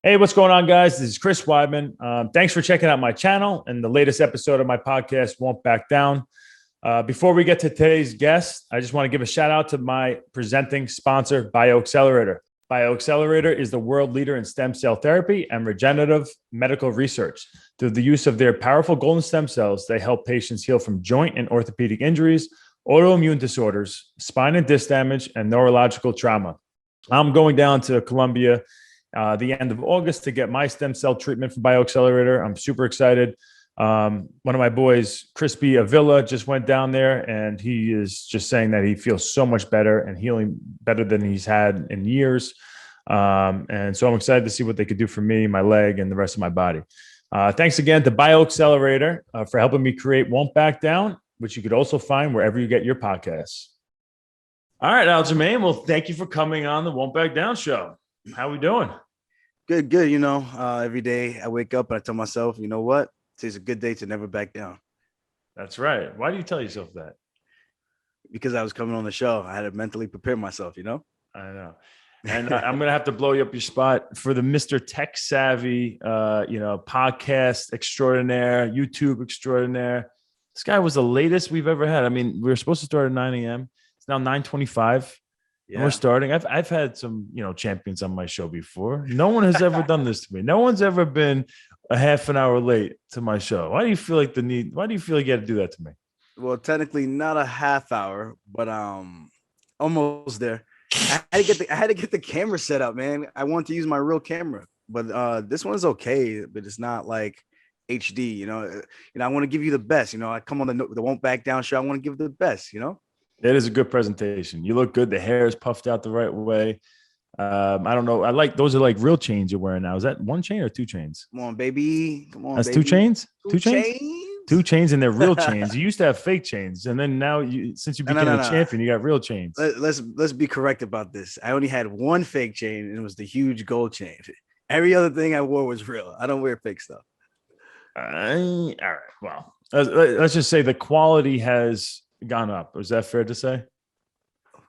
Hey, what's going on, guys? This is Chris Weidman. Thanks for checking out my channel and the latest episode of my podcast, Won't Back Down. Before we get to today's guest, I just want to give a shout out to my presenting sponsor, BioXcellerator. BioXcellerator is the world leader in stem cell therapy and regenerative medical research. Through the use of their powerful golden stem cells, they help patients heal from joint and orthopedic injuries, autoimmune disorders, spine and disc damage, and neurological trauma. I'm going down to Colombia the end of August to get my stem cell treatment from BioXcellerator. I'm super excited. One of my boys, Crispy Avila, just went down there, and he is just saying that he feels so much better and healing better than he's had in years. And so I'm excited to see what they could do for me, my leg, and the rest of my body. Thanks again to BioXcellerator for helping me create Won't Back Down, which you could also find wherever you get your podcasts. All right, Aljamain, well, thank you for coming on the Won't Back Down show. How we doing? Good. Every day I wake up and I tell myself, you know what? Today's a good day to never back down. That's right. Why do you tell yourself that? Because I was coming on the show. I had to mentally prepare myself, I know. And I'm going to have to blow you up your spot for the Mr. Tech Savvy, podcast extraordinaire, YouTube extraordinaire. This guy was the latest we've ever had. I mean, we were supposed to start at 9 a.m. It's now 9:25. Yeah. We're starting. I've had some, champions on my show before. No one has ever done this to me. No one's ever been a half an hour late to my show. Why do you feel like you got to do that to me? Well, technically not a half hour, but almost there. I had to get the camera set up, man. I want to use my real camera, but this one's okay, but it's not like HD. I want to give you the best. I come on the Won't Back Down show. I want to give the best. It is a good presentation. You look good. The hair is puffed out the right way. I don't know. Those are like real chains you're wearing now. Is that one chain or two chains? Come on, baby. Come on, That's baby. Two chains? Two chains? Two chains, and they're real chains. You used to have fake chains. And then now since you became a champion, you got real chains. Let's be correct about this. I only had one fake chain, and it was the huge gold chain. Every other thing I wore was real. I don't wear fake stuff. All right. Well, let's just say the quality has gone up. Is that fair to say?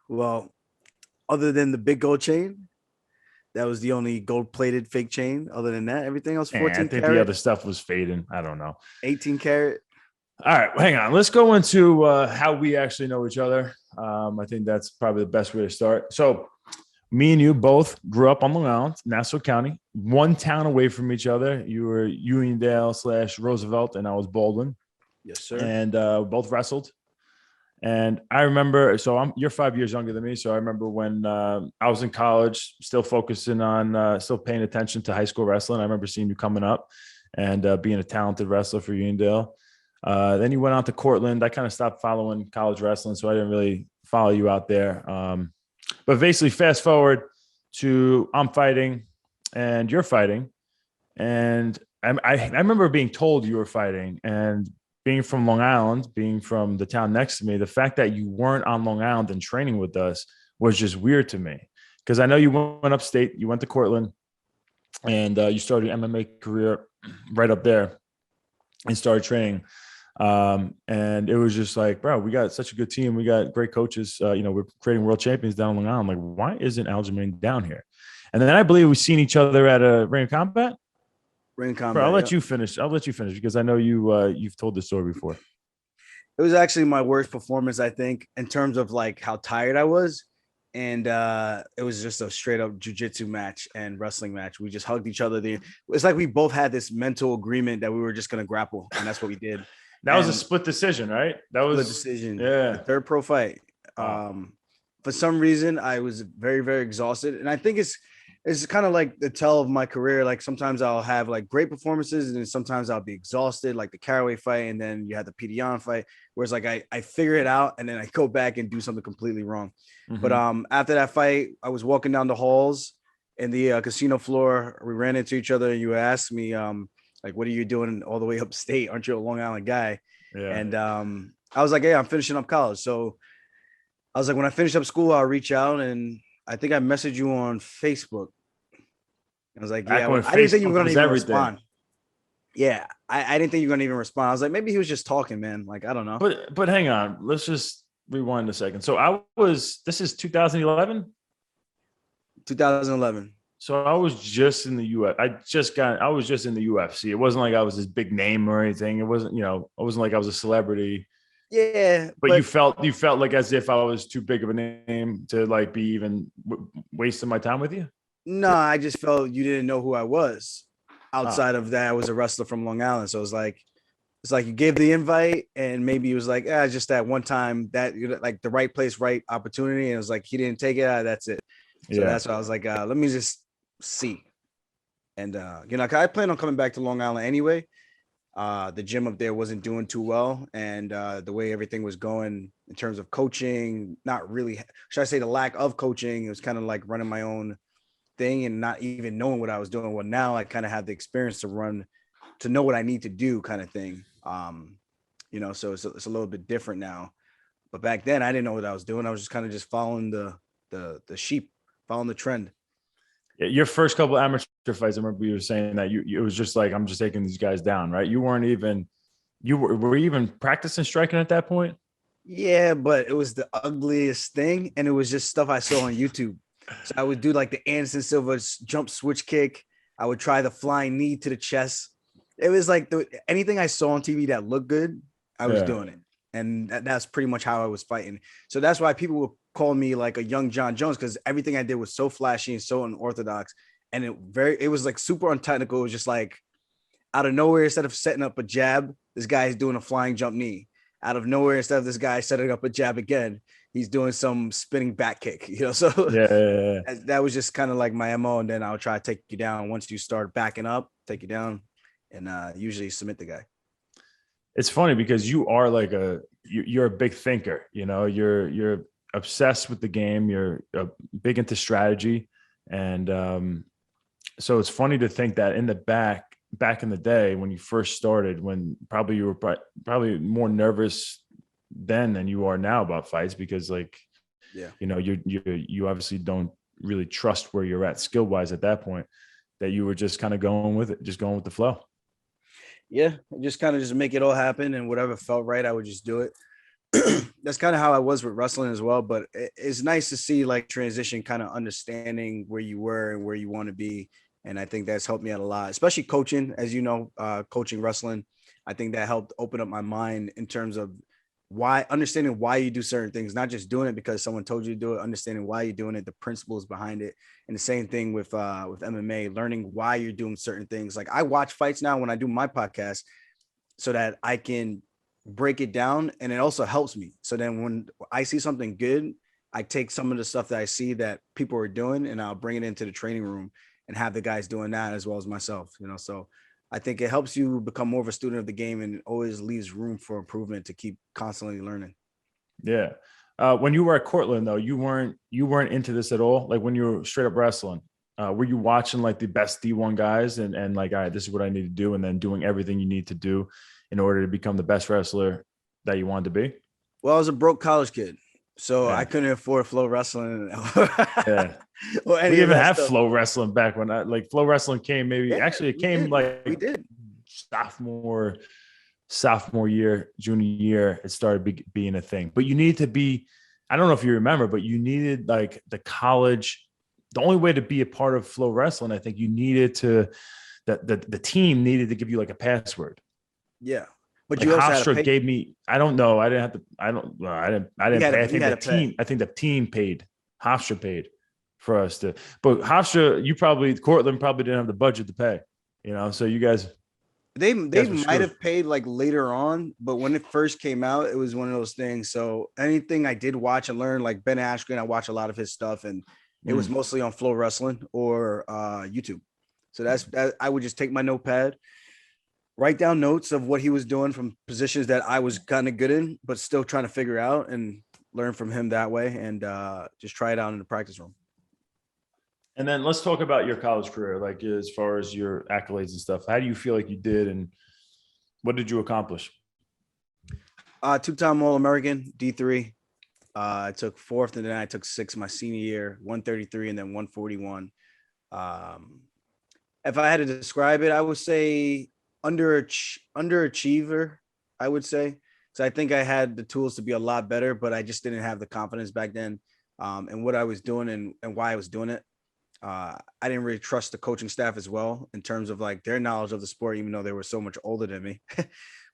Well, other than the big gold chain, that was the only gold-plated fake chain. Other than that, everything else 14 I think karat. the other stuff was fading. I don't know. 18 karat. All right, hang on. Let's go into how we actually know each other. I think that's probably the best way to start. So me and you both grew up on Long Island, Nassau County, one town away from each other. You were Uniondale/Roosevelt, and I was Baldwin. Yes, sir. And both wrestled. And I remember, you're 5 years younger than me. So I remember when I was in college, still focusing on, still paying attention to high school wrestling. I remember seeing you coming up and being a talented wrestler for Uniondale. Then you went on to Cortland. I kind of stopped following college wrestling, so I didn't really follow you out there. But basically, fast forward to I'm fighting and you're fighting. And I remember being told you were fighting, and being from Long Island, being from the town next to me, the fact that you weren't on Long Island and training with us was just weird to me. Because I know you went upstate, you went to Cortland, and you started your MMA career right up there and started training. And it was just like, bro, we got such a good team. We got great coaches. We're creating world champions down in Long Island. Like, why isn't Aljamain down here? And then I believe we've seen each other at a Ring of Combat. Ring Combat. Bro, I'll let you finish because I know you've told this story before. It was actually my worst performance, I think, in terms of like how tired I was. And it was just a straight up jiu-jitsu match and wrestling match. We just hugged each other. It's like we both had this mental agreement that we were just going to grapple. And that's what we did. That was a split decision, right? That was a decision. Yeah. The third pro fight. For some reason, I was very, very exhausted. And I think it's kind of like the tell of my career. Like sometimes I'll have like great performances, and then sometimes I'll be exhausted, like the Caraway fight, and then you had the Petr Yan fight. Whereas like I figure it out, and then I go back and do something completely wrong. Mm-hmm. But after that fight, I was walking down the halls in the casino floor. We ran into each other, and you asked me, like, what are you doing all the way upstate? Aren't you a Long Island guy? Yeah. And I was like, hey, I'm finishing up college. So I was like, when I finish up school, I'll reach out. And I think I messaged you on Facebook. I was like, yeah, I didn't think you were going to even respond. Yeah, I didn't think you were going to even respond. I was like, maybe he was just talking, man. Like, I don't know. But hang on. Let's just rewind a second. So this is 2011? 2011. So I was just in the UF. I was just in the UFC. It wasn't like I was this big name or anything. It wasn't, I wasn't like I was a celebrity. Yeah, But but you felt like as if I was too big of a name to like be even wasting my time with you. no, I just felt you didn't know who I was. Oh, Outside of that, I was a wrestler from Long Island, so it's like you gave the invite, and maybe it was like, just that one time that like the right place, right opportunity, and it was like he didn't take it. That's it. So yeah. that's why I was like, let me just see. And 'cause I plan on coming back to Long Island anyway. The gym up there wasn't doing too well, and the way everything was going in terms of coaching, not really. Should I say the lack of coaching? It was kind of like running my own thing and not even knowing what I was doing. Well, now I kind of have the experience to know what I need to do, kind of thing. So it's a little bit different now. But back then, I didn't know what I was doing. I was just kind of just following the sheep, following the trend. Your first couple amateur fights, I remember you were saying that it was just like, I'm just taking these guys down, right? You weren't even, were you even practicing striking at that point? Yeah, but it was the ugliest thing, and it was just stuff I saw on YouTube. So I would do like the Anderson Silva jump switch kick. I would try the flying knee to the chest. It was like anything I saw on TV that looked good, I was Yeah. doing it, and that's pretty much how I was fighting. So that's why people would call me like a young John Jones, because everything I did was so flashy and so unorthodox, and it was like super untechnical. It was just like out of nowhere, instead of setting up a jab, this guy is doing a flying jump knee. Out of nowhere, instead of this guy setting up a jab again, he's doing some spinning back kick. So Yeah. Yeah. that was just kind of like my MO. And then I'll try to take you down. Once you start backing up, take you down, and usually submit the guy. It's funny because you are like you're a big thinker, you're obsessed with the game. You're big into strategy. And so it's funny to think that in the back in the day when you first started, when probably you were probably more nervous then than you are now about fights, because like, Yeah. you obviously don't really trust where you're at skill wise at that point, that you were just kind of going with it, just going with the flow. Yeah. Just kind of just make it all happen, and whatever felt right, I would just do it. That's kind of how I was with wrestling as well. But it's nice to see like transition, kind of understanding where you were and where you want to be. And I think that's helped me out a lot, especially coaching, as you know, coaching wrestling. I think that helped open up my mind in terms of understanding why you do certain things, not just doing it because someone told you to do it, understanding why you're doing it, the principles behind it. And the same thing with MMA, learning why you're doing certain things. Like I watch fights now when I do my podcast so that I can break it down, and it also helps me. So then when I see something good, I take some of the stuff that I see that people are doing, and I'll bring it into the training room and have the guys doing that as well as myself. So I think it helps you become more of a student of the game, and it always leaves room for improvement to keep constantly learning. Yeah. When you were at Cortland though, you weren't into this at all. Like when you were straight up wrestling, were you watching like the best D1 guys and like, all right, this is what I need to do, and then doing everything you need to do in order to become the best wrestler that you wanted to be? Well, I was a broke college kid, so I Yeah. couldn't afford Flow Wrestling Yeah. or We any of didn't even that have stuff. flow wrestling back when flow wrestling came, maybe Yeah, actually it we came did. We like did. sophomore year, junior year, it started being a thing. But you need to be, I don't know if you remember, but you needed like the only way to be a part of flow wrestling, I think you needed to, the team needed to give you like a password. Yeah, but Like you also had to Hofstra pay. gave me, I don't know. I didn't have to, I don't, well, I didn't pay. You had to pay. I think the team paid. Hofstra paid for us to, but Hofstra, Cortland probably didn't have the budget to pay, so you They guys were might screwed. have paid like later on, but when it first came out, it was one of those things. So anything I did watch and learn, like Ben Askren, I watch a lot of his stuff, and it was Mm. mostly on Flow Wrestling or YouTube. So that I would just take my notepad, write down notes of what he was doing from positions that I was kind of good in, but still trying to figure out, and learn from him that way, and just try it out in the practice room. And then let's talk about your college career, like as far as your accolades and stuff. How do you feel like you did, and what did you accomplish? Two-time All-American, D3. I took fourth, and then I took sixth my senior year, 133 and then 141. If I had to describe it, I would say underachiever, I would say. So I think I had the tools to be a lot better, but I just didn't have the confidence back then, and what I was doing and why I was doing it. I didn't really trust the coaching staff as well in terms of like their knowledge of the sport, even though they were so much older than me.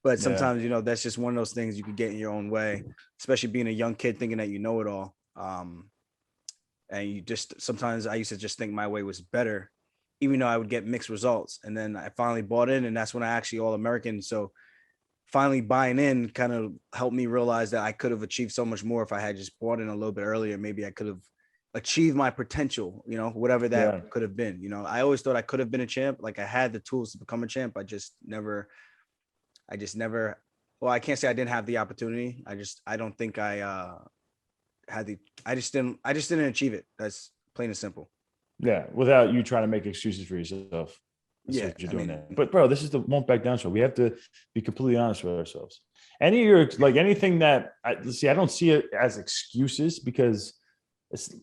But sometimes, that's just one of those things you can get in your own way, especially being a young kid thinking that you know it all. And you just, sometimes I used to just think my way was better, even though I would get mixed results. And then I finally bought in, and that's when I actually All-American. So finally buying in kind of helped me realize that I could have achieved so much more if I had just bought in a little bit earlier. Maybe I could have achieved my potential, whatever that could have been. I always thought I could have been a champ. Like I had the tools to become a champ. I just never, well, I can't say I didn't have the opportunity. I don't think I I just didn't achieve it. That's plain and simple. Yeah. Without you trying to make excuses for yourself. That's what you're doing there. But bro, this is the Won't Back Down show. We have to be completely honest with ourselves. Anything that I don't see it as excuses, because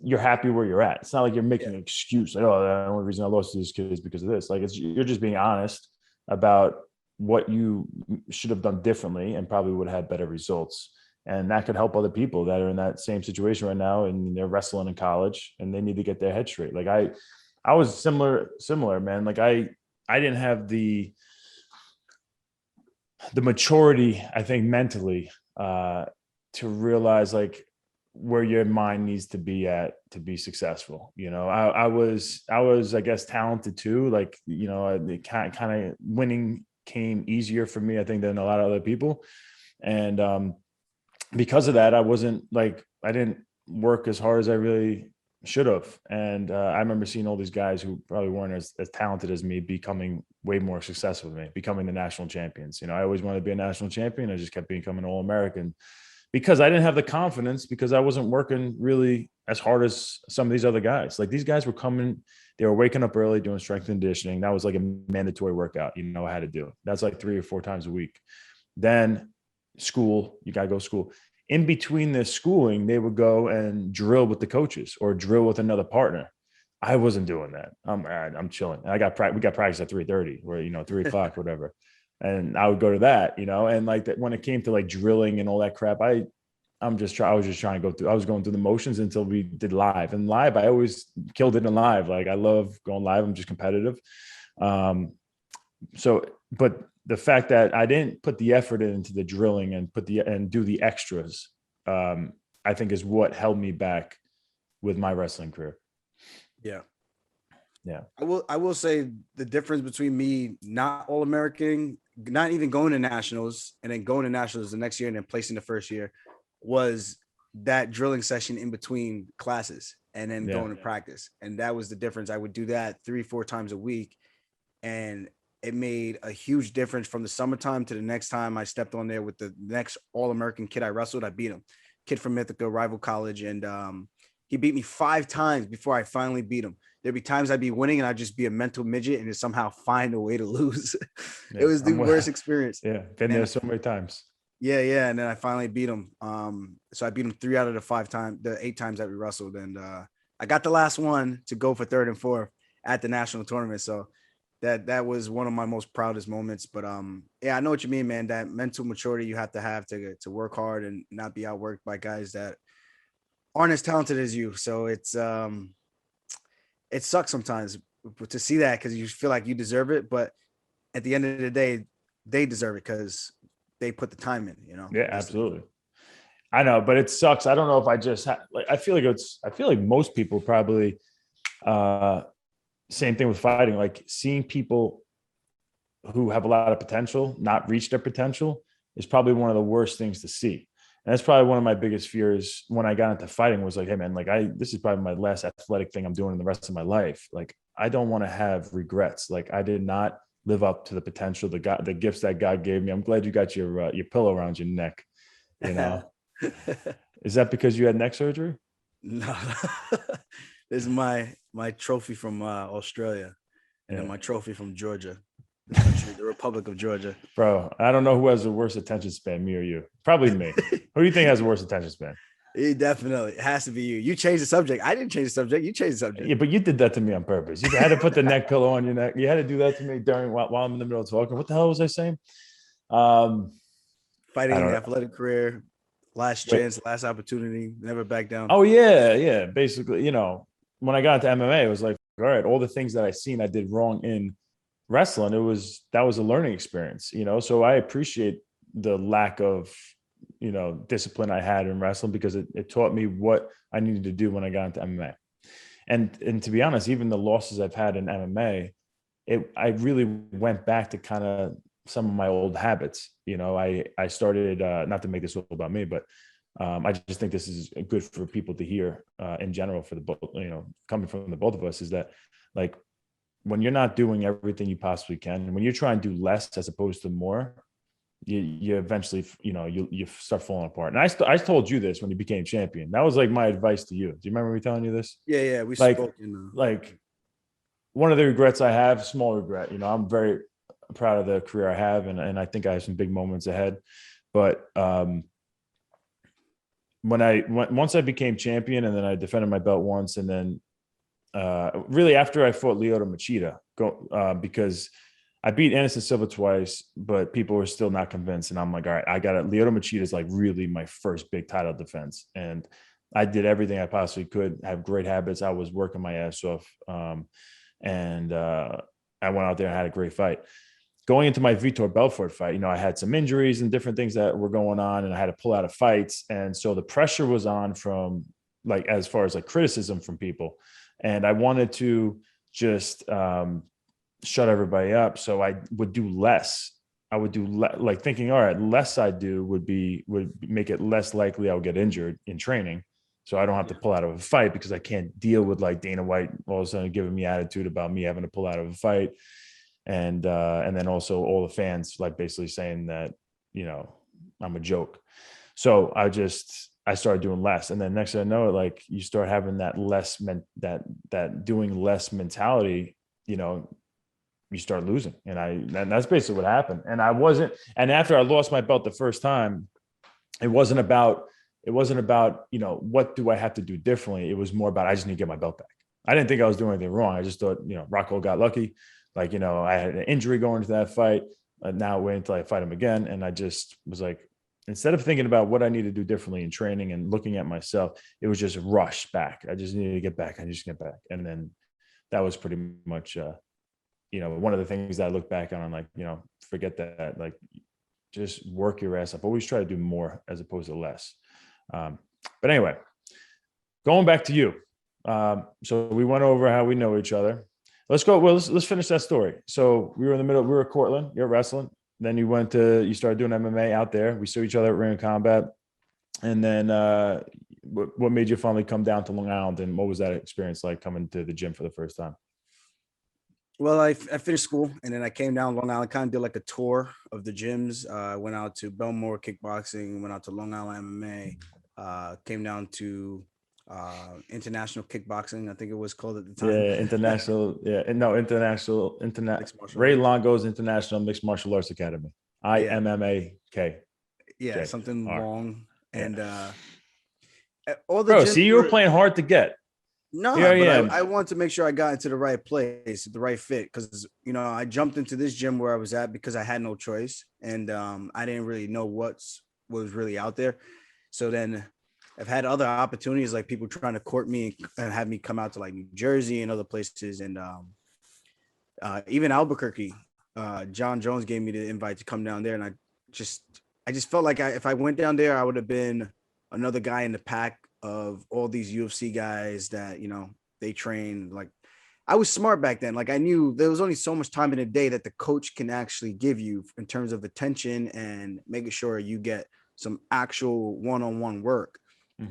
you're happy where you're at. It's not like you're making an excuse. Like, oh, the only reason I lost to these kids is because of this. Like you're just being honest about what you should have done differently and probably would have had better results. And that could help other people that are in that same situation right now, and they're wrestling in college and they need to get their head straight. Like I was similar, man. Like I didn't have the maturity, I think, mentally, to realize like where your mind needs to be at to be successful. I was, I guess, talented too. Like, the kind of winning came easier for me, I think, than a lot of other people. And because of that, I didn't work as hard as I really should have. And I remember seeing all these guys who probably weren't as talented as me becoming way more successful than me, becoming the national champions. I always wanted to be a national champion. I just kept becoming All-American because I didn't have the confidence, because I wasn't working really as hard as some of these other guys. Like these guys were coming, they were waking up early, doing strength and conditioning. That was like a mandatory workout. I had to do it. That's like 3 or 4 times a week. Then school, you got to go to school. In between this schooling, they would go and drill with the coaches or drill with another partner. I wasn't doing that. I'm chilling. And we got practice at 3:30 or, 3 o'clock, whatever. And I would go to that, and like that when it came to like drilling and all that crap, I was just trying to go through, I was going through the motions until we did live. And live, I always killed it in live. Like I love going live. I'm just competitive. But the fact that I didn't put the effort into the drilling and do the extras, I think is what held me back with my wrestling career. Yeah. Yeah. I will say the difference between me not All-American, not even going to nationals, and then going to nationals the next year and then placing the first year, was that drilling session in between classes and then going to practice. And that was the difference. I would do that 3-4 times a week. And it made a huge difference from the summertime to the next time I stepped on there with the next All-American kid I wrestled. I beat him, kid from Ithaca, rival college. And he beat me 5 times before I finally beat him. There'd be times I'd be winning and I'd just be a mental midget and just somehow find a way to lose. It was the worst experience. Yeah. Been there so many times. Yeah. And then I finally beat him. So I beat him 3 out of the 8 times that we wrestled. And I got the last one to go for 3rd and 4th at the national tournament. So that was one of my most proudest moments. But yeah, I know what you mean, man. That mental maturity you have to work hard and not be outworked by guys that aren't as talented as you. So it sucks sometimes to see that, because you feel like you deserve it, but at the end of the day, they deserve it because they put the time in. Yeah, absolutely. I know, but it sucks. I don't know if I just I feel like most people probably same thing with fighting, like seeing people who have a lot of potential not reach their potential is probably one of the worst things to see. And that's probably one of my biggest fears when I got into fighting was like, hey man, like this is probably my last athletic thing I'm doing in the rest of my life. Like, I don't want to have regrets. Like I did not live up to the potential, the gifts that God gave me. I'm glad you got your pillow around your neck. Is that because you had neck surgery? No, this is my trophy from Australia, and then my trophy from Georgia, the Republic of Georgia. Bro, I don't know who has the worst attention span, me or you. Probably me. Who do you think has the worst attention span? It has to be you. You changed the subject. I didn't change the subject. You changed the subject. Yeah, but you did that to me on purpose. You had to put the neck pillow on your neck. You had to do that to me while I'm in the middle of talking. What the hell was I saying? Fighting an athletic career, last chance, last opportunity, never back down. Oh yeah. Basically, when I got into MMA, it was like all right, all the things that I seen I did wrong in wrestling, that was a learning experience, so I appreciate the lack of, discipline I had in wrestling, because it taught me what I needed to do when I got into MMA. And to be honest, even the losses I've had in MMA, I really went back to kind of some of my old habits. I started, not to make this all about me, but I just think this is good for people to hear in general, for the both, coming from the both of us, is that, like, when you're not doing everything you possibly can, and when you're trying to do less as opposed to more, you eventually, you start falling apart. And I told you this when you became champion. That was like my advice to you. Do you remember me telling you this? Yeah, we like, spoke. Like, one of the regrets I have, small regret, I'm very proud of the career I have, and I think I have some big moments ahead. But once I became champion, and then I defended my belt once, and then really after I fought Lyoto Machida, because I beat Anderson Silva twice, but people were still not convinced. And I'm like, all right, I got it. Lyoto Machida is like really my first big title defense. And I did everything I possibly could, have great habits. I was working my ass off. And I went out there and had a great fight. Going into my Vitor Belfort fight, I had some injuries and different things that were going on, and I had to pull out of fights. And so the pressure was on from, like, as far as like criticism from people. And I wanted to just shut everybody up. So I would do less. I would do like thinking, all right, less I do would make it less likely I'll get injured in training. So I don't have to pull out of a fight, because I can't deal with like Dana White all of a sudden giving me attitude about me having to pull out of a fight. And then also all the fans like basically saying that, I'm a joke. So I started doing less. And then next thing I know, like, you start having that that doing less mentality, you start losing. And that's basically what happened. And after I lost my belt the first time, it wasn't about, what do I have to do differently? It was more about, I just need to get my belt back. I didn't think I was doing anything wrong. I just thought, Rocco got lucky. Like, I had an injury going into that fight. Now wait until I fight him again. And I just was like, instead of thinking about what I need to do differently in training and looking at myself, it was just rush back. I just needed to get back. And then that was pretty much, one of the things that I look back on, I'm like, forget that. Like, just work your ass up. Always try to do more as opposed to less. But anyway, going back to you. So we went over how we know each other. Let's go. Well, let's finish that story. So we were in the middle. We were at Cortland. You're wrestling. Then you started doing MMA out there. We saw each other at Ring of Combat. And then what made you finally come down to Long Island? And what was that experience like, coming to the gym for the first time? Well, I finished school, and then I came down Long Island, kind of did like a tour of the gyms. I went out to Belmore Kickboxing, went out to Long Island MMA, came down to International Kickboxing, I think it was called at the time. Yeah, international. International. Ray Longo's International Mixed Martial Arts Academy. IMMAK. Yeah, something long. And all the gyms you were playing hard to get. No, but I wanted to make sure I got into the right place, the right fit, because I jumped into this gym where I was at because I had no choice, and I didn't really know what was really out there. So then I've had other opportunities, like people trying to court me and have me come out to like New Jersey and other places, and even Albuquerque. John Jones gave me the invite to come down there, and I just felt like if I went down there, I would have been another guy in the pack of all these UFC guys that, they train. Like, I was smart back then. Like, I knew there was only so much time in a day that the coach can actually give you in terms of attention and making sure you get some actual one-on-one work,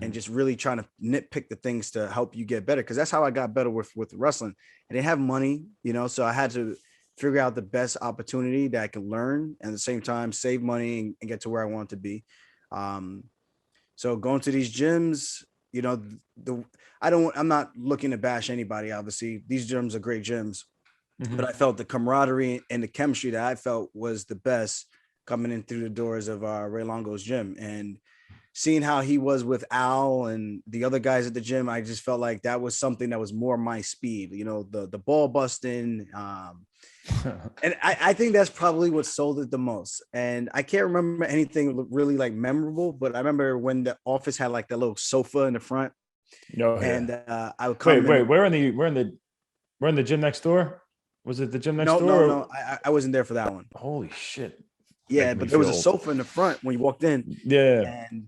and just really trying to nitpick the things to help you get better. Cause that's how I got better with wrestling. I didn't have money, so I had to figure out the best opportunity that I can learn and at the same time save money and get to where I want to be. So going to these gyms, I'm not looking to bash anybody. Obviously, these gyms are great gyms, but I felt the camaraderie and the chemistry that I felt was the best coming in through the doors of Ray Longo's gym, and seeing how he was with Al and the other guys at the gym. I just felt like that was something that was more my speed, the ball busting. And I think that's probably what sold it the most. And I can't remember anything really like memorable, but I remember when the office had like that little sofa in the front. I would come. Wait, we're in the We're in the gym next door. Was it the gym next No, door? no. I wasn't there for that one. Holy shit. Yeah, Making me but there was feel a old. sofa in the front when you walked in. Yeah. And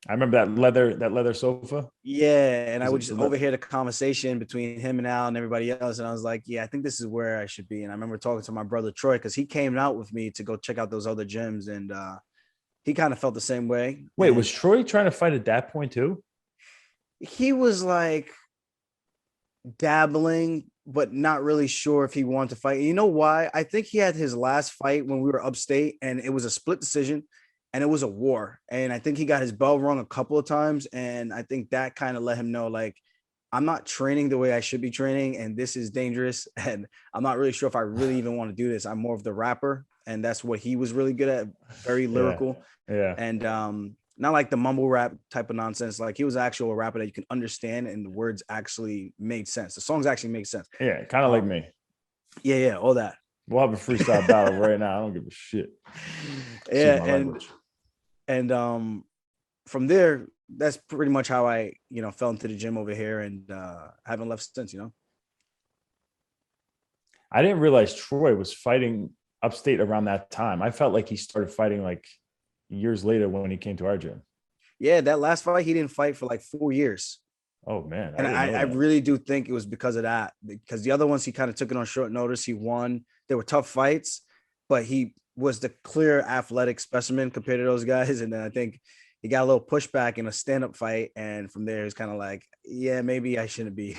I remember that leather sofa. yeah, and I Was would it just the overhear the conversation between him and Al and everybody else. And I was like, yeah, I think this is where I should be. And I remember talking to my brother Troy because he came out with me to go check out those other gyms. And he kind of felt the same way. Wait, And was Troy trying to fight at that point too? he was like dabbling, but not really sure if he wanted to fight. You know why? I think he had his last fight when we were upstate and it was a split decision and it was a war. And I think he got his bell rung a couple of times. And I think that kind of let him know, like, I'm not training the way I should be training, and this is dangerous. And I'm not really sure if I really even want to do this. I'm more of the rapper, and that's what he was really good at, very Yeah. lyrical. Yeah. And not like the mumble rap type of nonsense. Like he was actual rapper that you can understand and the words actually made sense. The songs actually make sense. Yeah. Kind of like me. Yeah, all that. We'll have a freestyle battle right now. I don't give a shit. Yeah, Excuse my language. and from there, that's pretty much how I, fell into the gym over here and haven't left since, I didn't realize Troy was fighting upstate around that time. I felt like he started fighting like years later when he came to our gym. Yeah, that last fight, he didn't fight for like 4 years. Oh man. And I really do think it was because of that, because the other ones, he kind of took it on short notice. He won. They were tough fights, but he was the clear athletic specimen compared to those guys. And then I think he got a little pushback in a stand-up fight. And from there, it's kind of like, yeah, maybe I shouldn't be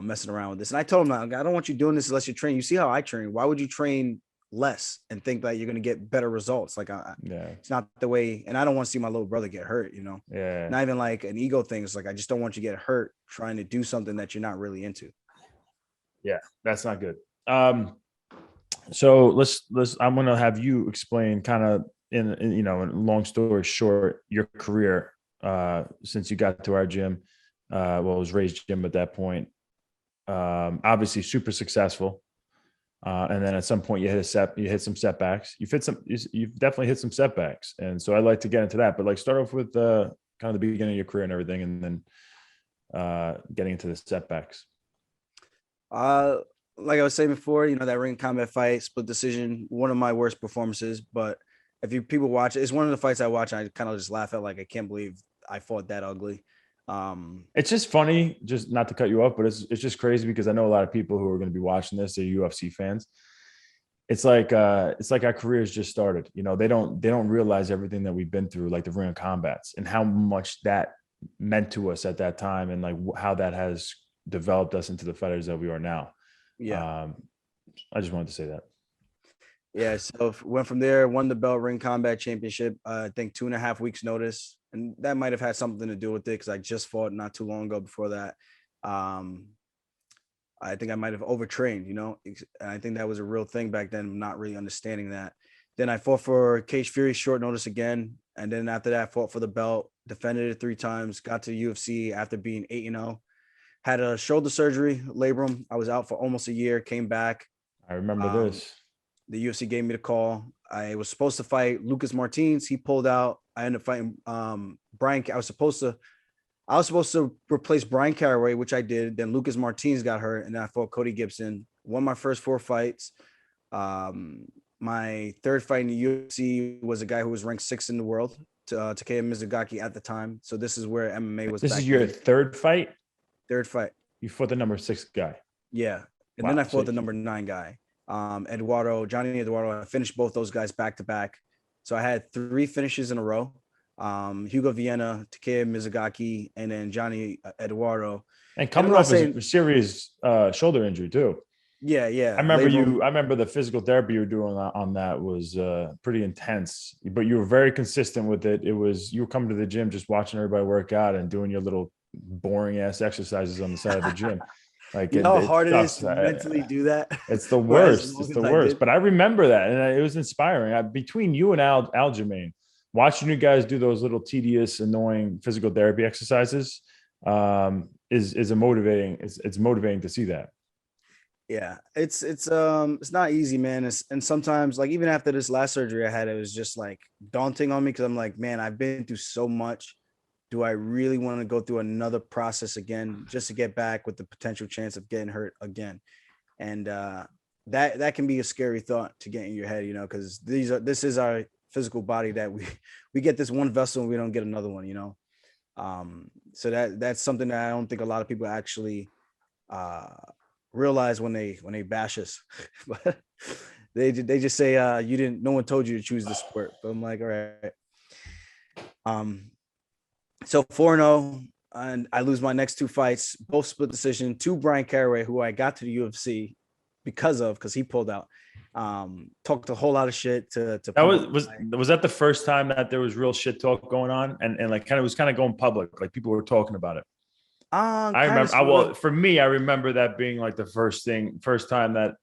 messing around with this. And I told him, I don't want you doing this unless you train. You see how I train. Why would you train less and think that you're going to get better results? Like, it's not the way. And I don't want to see my little brother get hurt, Yeah. Not even like an ego thing. It's like, I just don't want you to get hurt trying to do something that you're not really into. Yeah, that's not good. So let's I'm going to have you explain kind of in long story short, your career since you got to our gym. It was Ray's gym at that point. Obviously super successful. And then at some point you hit some setbacks. You've definitely hit some setbacks. And so I'd like to get into that, but like start off with kind of the beginning of your career and everything, and then getting into the setbacks. Like I was saying before, that ring combat fight, split decision, one of my worst performances. But if people watch it, it's one of the fights I watch. And I kind of just laugh at, like, I can't believe I fought that ugly. It's just funny, just not to cut you off, but it's just crazy because I know a lot of people who are going to be watching this, they're UFC fans. It's like our careers just started. They don't realize everything that we've been through, like the ring of combats, and how much that meant to us at that time, and like how that has developed us into the fighters that we are now. Yeah. I just wanted to say that. Yeah. So went from there, won the belt ring combat championship. I think 2.5 weeks notice. And that might've had something to do with it, because I just fought not too long ago before that. I think I might've overtrained, and I think that was a real thing back then, not really understanding that. Then I fought for Cage Fury short notice again. And then after that, I fought for the belt, defended it 3 times, got to UFC after being 8-0. Had a shoulder surgery, labrum. I was out for almost a year, came back. I remember this. The UFC gave me the call. I was supposed to fight Lucas Martins. He pulled out. I ended up fighting Brian. I was supposed to replace Brian Caraway, which I did. Then Lucas Martins got hurt, and then I fought Cody Gibson. Won my first 4 fights. My third fight in the UFC was a guy who was ranked 6th in the world, Takeya Mizugaki at the time. So this is where MMA was. This is your third fight? Third fight. You fought the number 6 guy. Yeah. And then I fought the number 9 guy. Johnny Eduardo. I finished both those guys back to back. So I had 3 finishes in a row. Hugo Vienna, Takeya Mizugaki, and then Johnny Eduardo. And coming off a serious shoulder injury too. Yeah. I remember the physical therapy you were doing on that was pretty intense, but you were very consistent with it. You were coming to the gym, just watching everybody work out and doing your little boring ass exercises on the side of the gym. Like, how hard it is to mentally do that. It's the worst. It's the worst. But I remember that, and it was inspiring. Between you and Aljamain, watching you guys do those little tedious, annoying physical therapy exercises is a motivating. It's motivating to see that. Yeah, it's not easy, man. And sometimes, like, even after this last surgery I had, it was just like daunting on me, because I'm like, man, I've been through so much, do I really want to go through another process again just to get back with the potential chance of getting hurt again? And that can be a scary thought to get in your head, because this is our physical body that we get this one vessel and we don't get another one. So that's something that I don't think a lot of people actually realize when they bash us. But they just say no one told you to choose the sport. But I'm like, all right. So 4-0, and I lose my next two fights, both split decision to Brian Caraway, who I got to the UFC because he pulled out. Talked a whole lot of shit to that was that the first time that there was real shit talk going on, and like was going public, like people were talking about it. I remember. For me, I remember that being like the first time that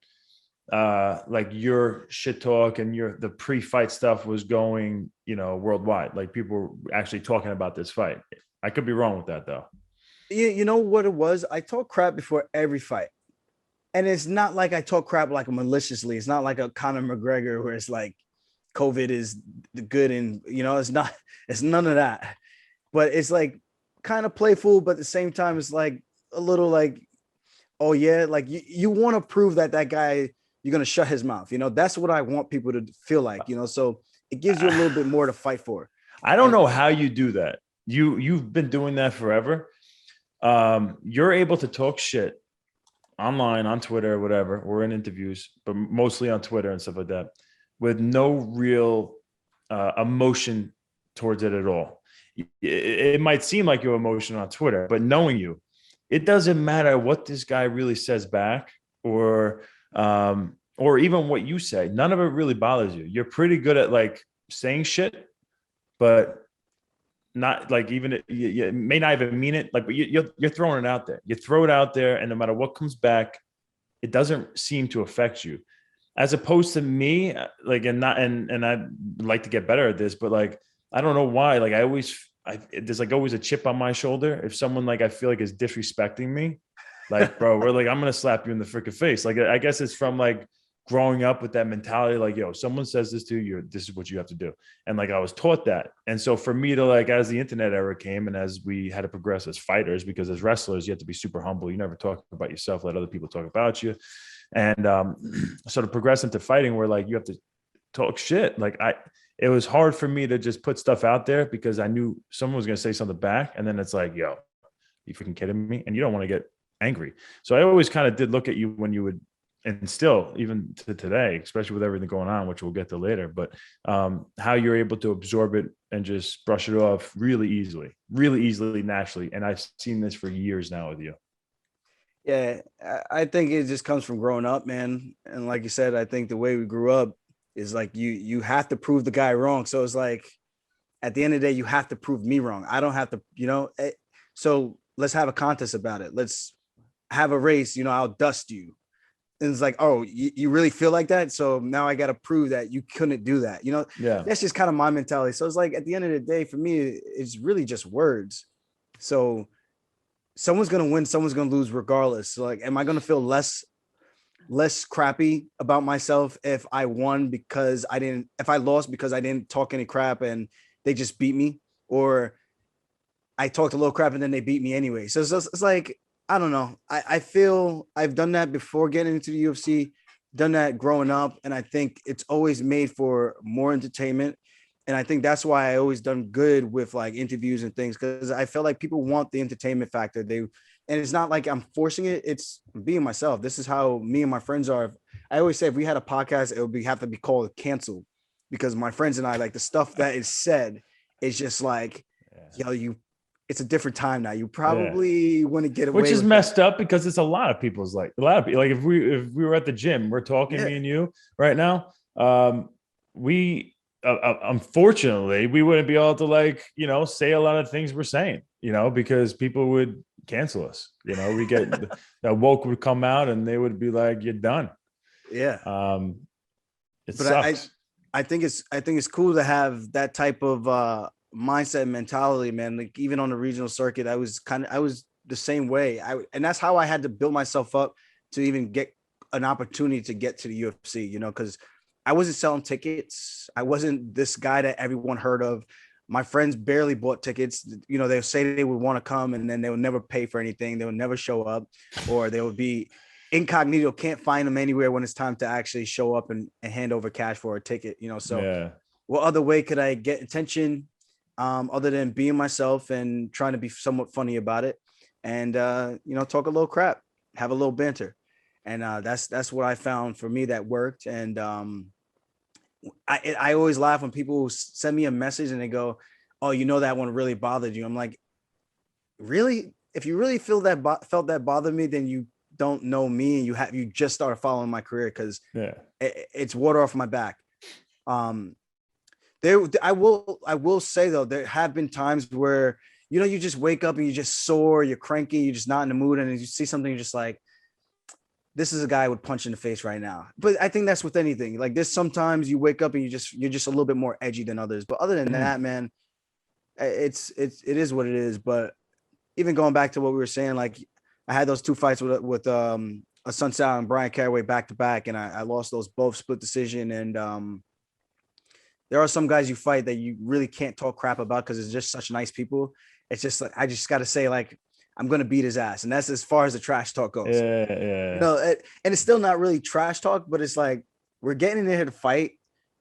like your shit talk and the pre-fight stuff was going, worldwide. Like people were actually talking about this fight. I could be wrong with that though. You know what it was? I talk crap before every fight. And it's not like I talk crap like maliciously. It's not like a Conor McGregor where it's like COVID is the good and it's none of that. But it's like kind of playful, but at the same time, it's like a little like, oh yeah, like you want to prove that guy, you're gonna shut his mouth. That's what I want people to feel like, so it gives you a little bit more to fight for. I don't know how you do that. You've been doing that forever. You're able to talk shit online, on Twitter, whatever, or in interviews, but mostly on Twitter and stuff like that, with no real emotion towards it at all. It might seem like you have emotion on Twitter, but knowing you, it doesn't matter what this guy really says back or even what you say. None of it really bothers you. You're pretty good at like saying shit, but not like even you may not even mean it. Like, but you're throwing it out there. You throw it out there, and no matter what comes back, it doesn't seem to affect you. As opposed to me, like, and I'd like to get better at this, but like, I don't know why. Like, there's like always a chip on my shoulder if someone like I feel like is disrespecting me. Like, bro, we're like, I'm gonna slap you in the freaking face. Like, I guess it's from like growing up with that mentality, like, yo, someone says this to you, this is what you have to do. And like, I was taught that. And so for me to like, as the internet era came and as we had to progress as fighters, because as wrestlers, you have to be super humble. You never talk about yourself, let other people talk about you. And so to progress into fighting where like, you have to talk shit. Like it was hard for me to just put stuff out there because I knew someone was going to say something back. And then it's like, yo, you freaking kidding me? And you don't want to get angry. So I always kind of did look at you when you would, and still even to today, especially with everything going on, which we'll get to later, but how you're able to absorb it and just brush it off really easily, naturally. And I've seen this for years now with you. Yeah, I think it just comes from growing up, man. And like you said, I think the way we grew up is like you have to prove the guy wrong. So it's like at the end of the day, you have to prove me wrong. I don't have to, so let's have a contest about it. Let's have a race, I'll dust you. And it's like, oh, you really feel like that? So now I got to prove that you couldn't do that. Yeah. That's just kind of my mentality. So it's like, at the end of the day, for me, it's really just words. So someone's going to win, someone's going to lose regardless. So like, am I going to feel less crappy about myself if I lost because I didn't talk any crap and they just beat me, or I talked a little crap and then they beat me anyway? So it's like, I don't know. I feel I've done that before getting into the UFC, done that growing up. And I think it's always made for more entertainment. And I think that's why I always done good with like interviews and things, because I feel like people want the entertainment factor. And it's not like I'm forcing it. It's being myself. This is how me and my friends are. I always say if we had a podcast, it would have to be called Cancel, because my friends and I, like the stuff that is said is just like, it's a different time now. You probably want to get away, which is messed up because it's a lot of people's like a lot of people. Like if we were at the gym, we're talking, me and you right now. We unfortunately we wouldn't be able to like say a lot of things we're saying, because people would cancel us. We get that woke would come out and they would be like, "You're done." Yeah. It sucks. I think it's cool to have that type of mindset and mentality, man. Like even on the regional circuit, I was the same way. And that's how I had to build myself up to even get an opportunity to get to the UFC, because I wasn't selling tickets. I wasn't this guy that everyone heard of. My friends barely bought tickets. You know, they'll say they would want to come and then they would never pay for anything. They would never show up, or they would be incognito, can't find them anywhere when it's time to actually show up and hand over cash for a ticket, you know? So Yeah. what other way could I get attention other than being myself and trying to be somewhat funny about it and, you know, talk a little crap, have a little banter. And that's what I found for me that worked. And I always laugh when people send me a message and they go, "Oh, you know, that one really bothered you." I'm like, really? If you really felt that bothered me, then you don't know me, and you just started following my career, because it's water off my back. I will say though, there have been times where, you know, you just wake up and you're just sore, you're cranky, you're just not in the mood, and you see something, you're just like, this is a guy I would punch in the face right now. But I think that's with anything. Like, there's sometimes you wake up and you're just a little bit more edgy than others. But other than that, man, it is what it is. But even going back to what we were saying, like, I had those 2 fights with Assunção and Brian Caraway back to back, and I lost those both split decision. And there are some guys you fight that you really can't talk crap about because it's just such nice people. It's just like, I just got to say, like, I'm going to beat his ass. And that's as far as the trash talk goes. Yeah. You know, and it's still not really trash talk, but it's like, we're getting in here to fight.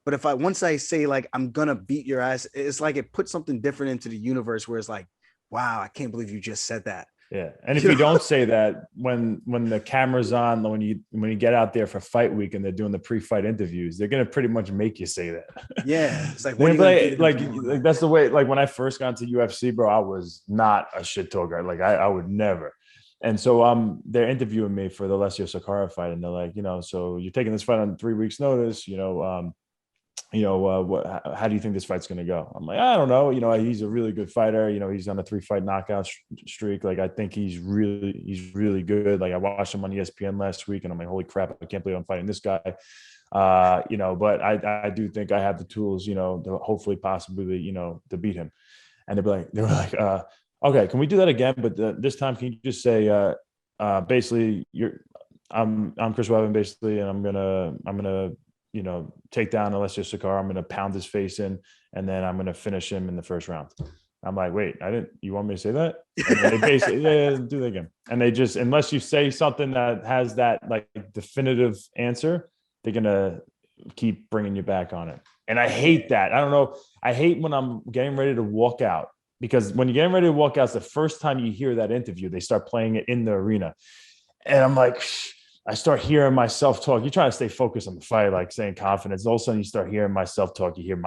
But once I say, like, I'm going to beat your ass, it's like it puts something different into the universe where it's like, wow, I can't believe you just said that. Yeah. And if you don't say that when the camera's on, when you get out there for fight week and they're doing the pre-fight interviews, they're going to pretty much make you say that. Yeah. It's like, like that's the way, like when I first got into UFC, bro, I was not a shit talker. Like I would never. And so they're interviewing me for the Alessio Sakara fight. And they're like, you know, so you're taking this fight on 3 weeks notice, how do you think this fight's going to go? I'm like, I don't know. You know, he's a really good fighter. You know, he's on a 3-fight knockout streak. Like, I think he's really good. Like, I watched him on ESPN last week and I'm like, holy crap, I can't believe I'm fighting this guy. But I do think I have the tools, you know, to hopefully possibly, you know, to beat him. And they were like, okay, can we do that again? But this time, can you just say, basically I'm Chris Weidman basically, and I'm gonna, you know, take down Alessio Sakara. I'm going to pound his face in, and then I'm going to finish him in the first round. I'm like, wait, you want me to say that? And they basically, do that again. And they just, unless you say something that has that like definitive answer, they're going to keep bringing you back on it. And I hate that. I don't know. I hate when I'm getting ready to walk out, because when you're getting ready to walk out, it's the first time you hear that interview, they start playing it in the arena. And I'm like, I start hearing myself talk. You're trying to stay focused on the fight, like saying confidence. All of a sudden, you start hearing myself talk. You hear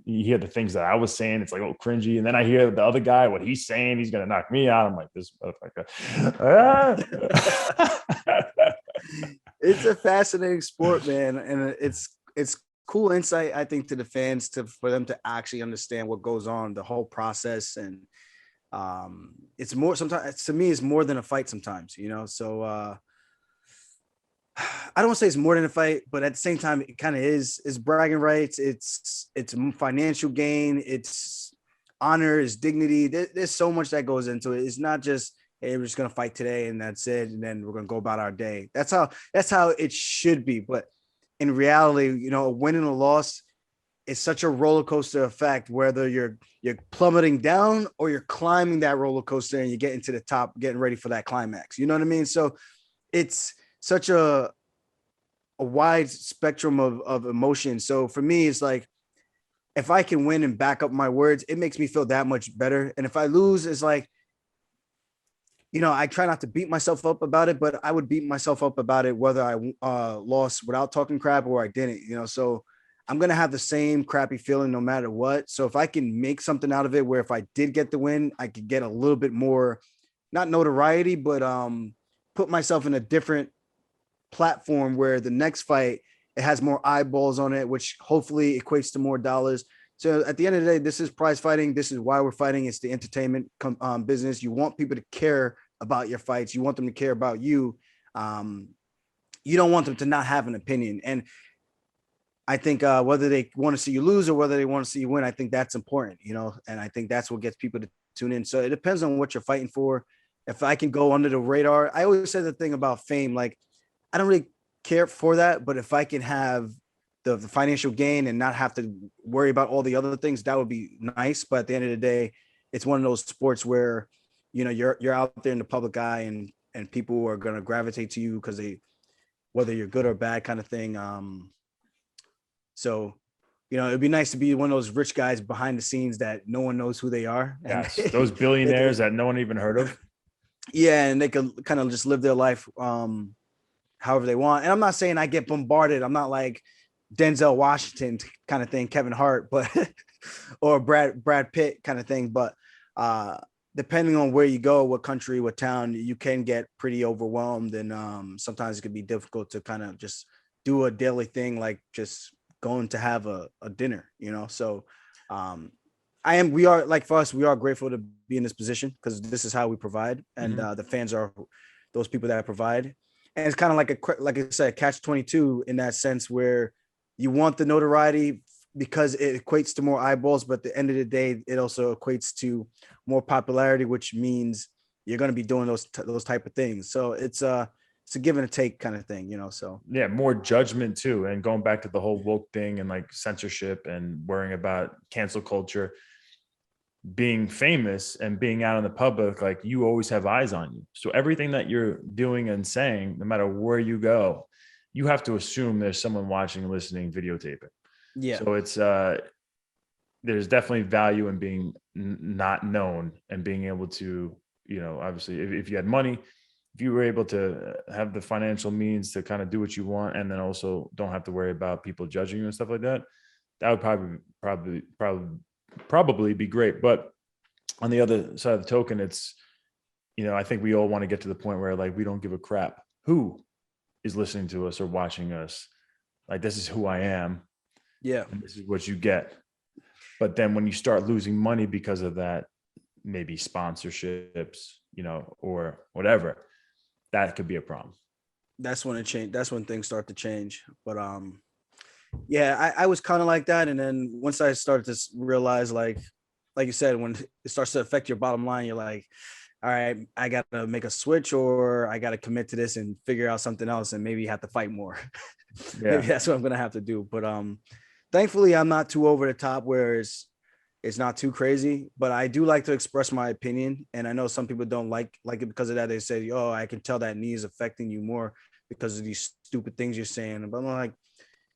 you hear the things that I was saying. It's like, oh, cringy. And then I hear the other guy, what he's saying. He's gonna knock me out. I'm like, this motherfucker. It's a fascinating sport, man, and it's cool insight, I think, to the fans for them to actually understand what goes on, the whole process, and it's more sometimes to me. It's more than a fight sometimes, you know. So. I don't want to say it's more than a fight, but at the same time, it kind of is. It's bragging rights. It's financial gain. It's honor. It's dignity. There's so much that goes into it. It's not just, hey, we're just gonna fight today and that's it, and then we're gonna go about our day. That's how it should be. But in reality, you know, a win and a loss is such a roller coaster effect. Whether you're plummeting down or you're climbing that roller coaster and you're getting to the top, getting ready for that climax. You know what I mean? So it's such a wide spectrum of emotion. So for me, it's like, if I can win and back up my words, it makes me feel that much better. And if I lose, it's like, you know, I try not to beat myself up about it, but I would beat myself up about it whether I lost without talking crap or I didn't, you know. So I'm going to have the same crappy feeling no matter what. So if I can make something out of it, where if I did get the win, I could get a little bit more, not notoriety, but put myself in a different platform where the next fight, it has more eyeballs on it, which hopefully equates to more dollars. So at the end of the day, this is prize fighting. This is why we're fighting. It's the entertainment business. You want people to care about your fights. You want them to care about you. You don't want them to not have an opinion. And I think whether they want to see you lose or whether they want to see you win, I think that's important, you know, and I think that's what gets people to tune in. So it depends on what you're fighting for. If I can go under the radar, I always say the thing about fame, like, I don't really care for that, but if I can have the financial gain and not have to worry about all the other things, that would be nice. But at the end of the day, it's one of those sports where, you know, you're out there in the public eye, and people are going to gravitate to you because whether you're good or bad kind of thing. So, you know, it'd be nice to be one of those rich guys behind the scenes that no one knows who they are. And Yes, those billionaires that no one even heard of. Yeah, and they could kind of just live their life however they want. And I'm not saying I get bombarded. I'm not like Denzel Washington kind of thing, Kevin Hart, but or Brad Pitt kind of thing. But depending on where you go, what country, what town, you can get pretty overwhelmed, and sometimes it can be difficult to kind of just do a daily thing, like just going to have a dinner, you know. So we are, like, for us, we are grateful to be in this position because this is how we provide, and the fans are those people that provide. And it's kind of like I said, catch-22 in that sense, where you want the notoriety because it equates to more eyeballs, but at the end of the day, it also equates to more popularity, which means you're going to be doing those type of things. So it's a give and a take kind of thing, you know. So yeah, more judgment too, and going back to the whole woke thing and like censorship and worrying about cancel culture. Being famous and being out in the public, like, you always have eyes on you. So everything that you're doing and saying, no matter where you go, you have to assume there's someone watching, listening, videotaping. yeah. So it's there's definitely value in being not known and being able to, you know, obviously if you had money, if you were able to have the financial means to kind of do what you want, and then also don't have to worry about people judging you and stuff like that, that would probably be great. But on the other side of the token, it's, you know, I think we all want to get to the point where, like, we don't give a crap who is listening to us or watching us. Like, this is who I am. Yeah. And this is what you get. But then when you start losing money because of that, maybe sponsorships, you know, or whatever, that could be a problem. That's when it changed. That's when things start to change. But yeah, I was kind of like that. And then once I started to realize, like you said, when it starts to affect your bottom line, you're like, all right, I got to make a switch, or I got to commit to this and figure out something else, and maybe have to fight more. Yeah. Maybe that's what I'm going to have to do. But thankfully I'm not too over the top where it's not too crazy, but I do like to express my opinion. And I know some people don't like it because of that. They say, oh, I can tell that knee is affecting you more because of these stupid things you're saying. But I'm like,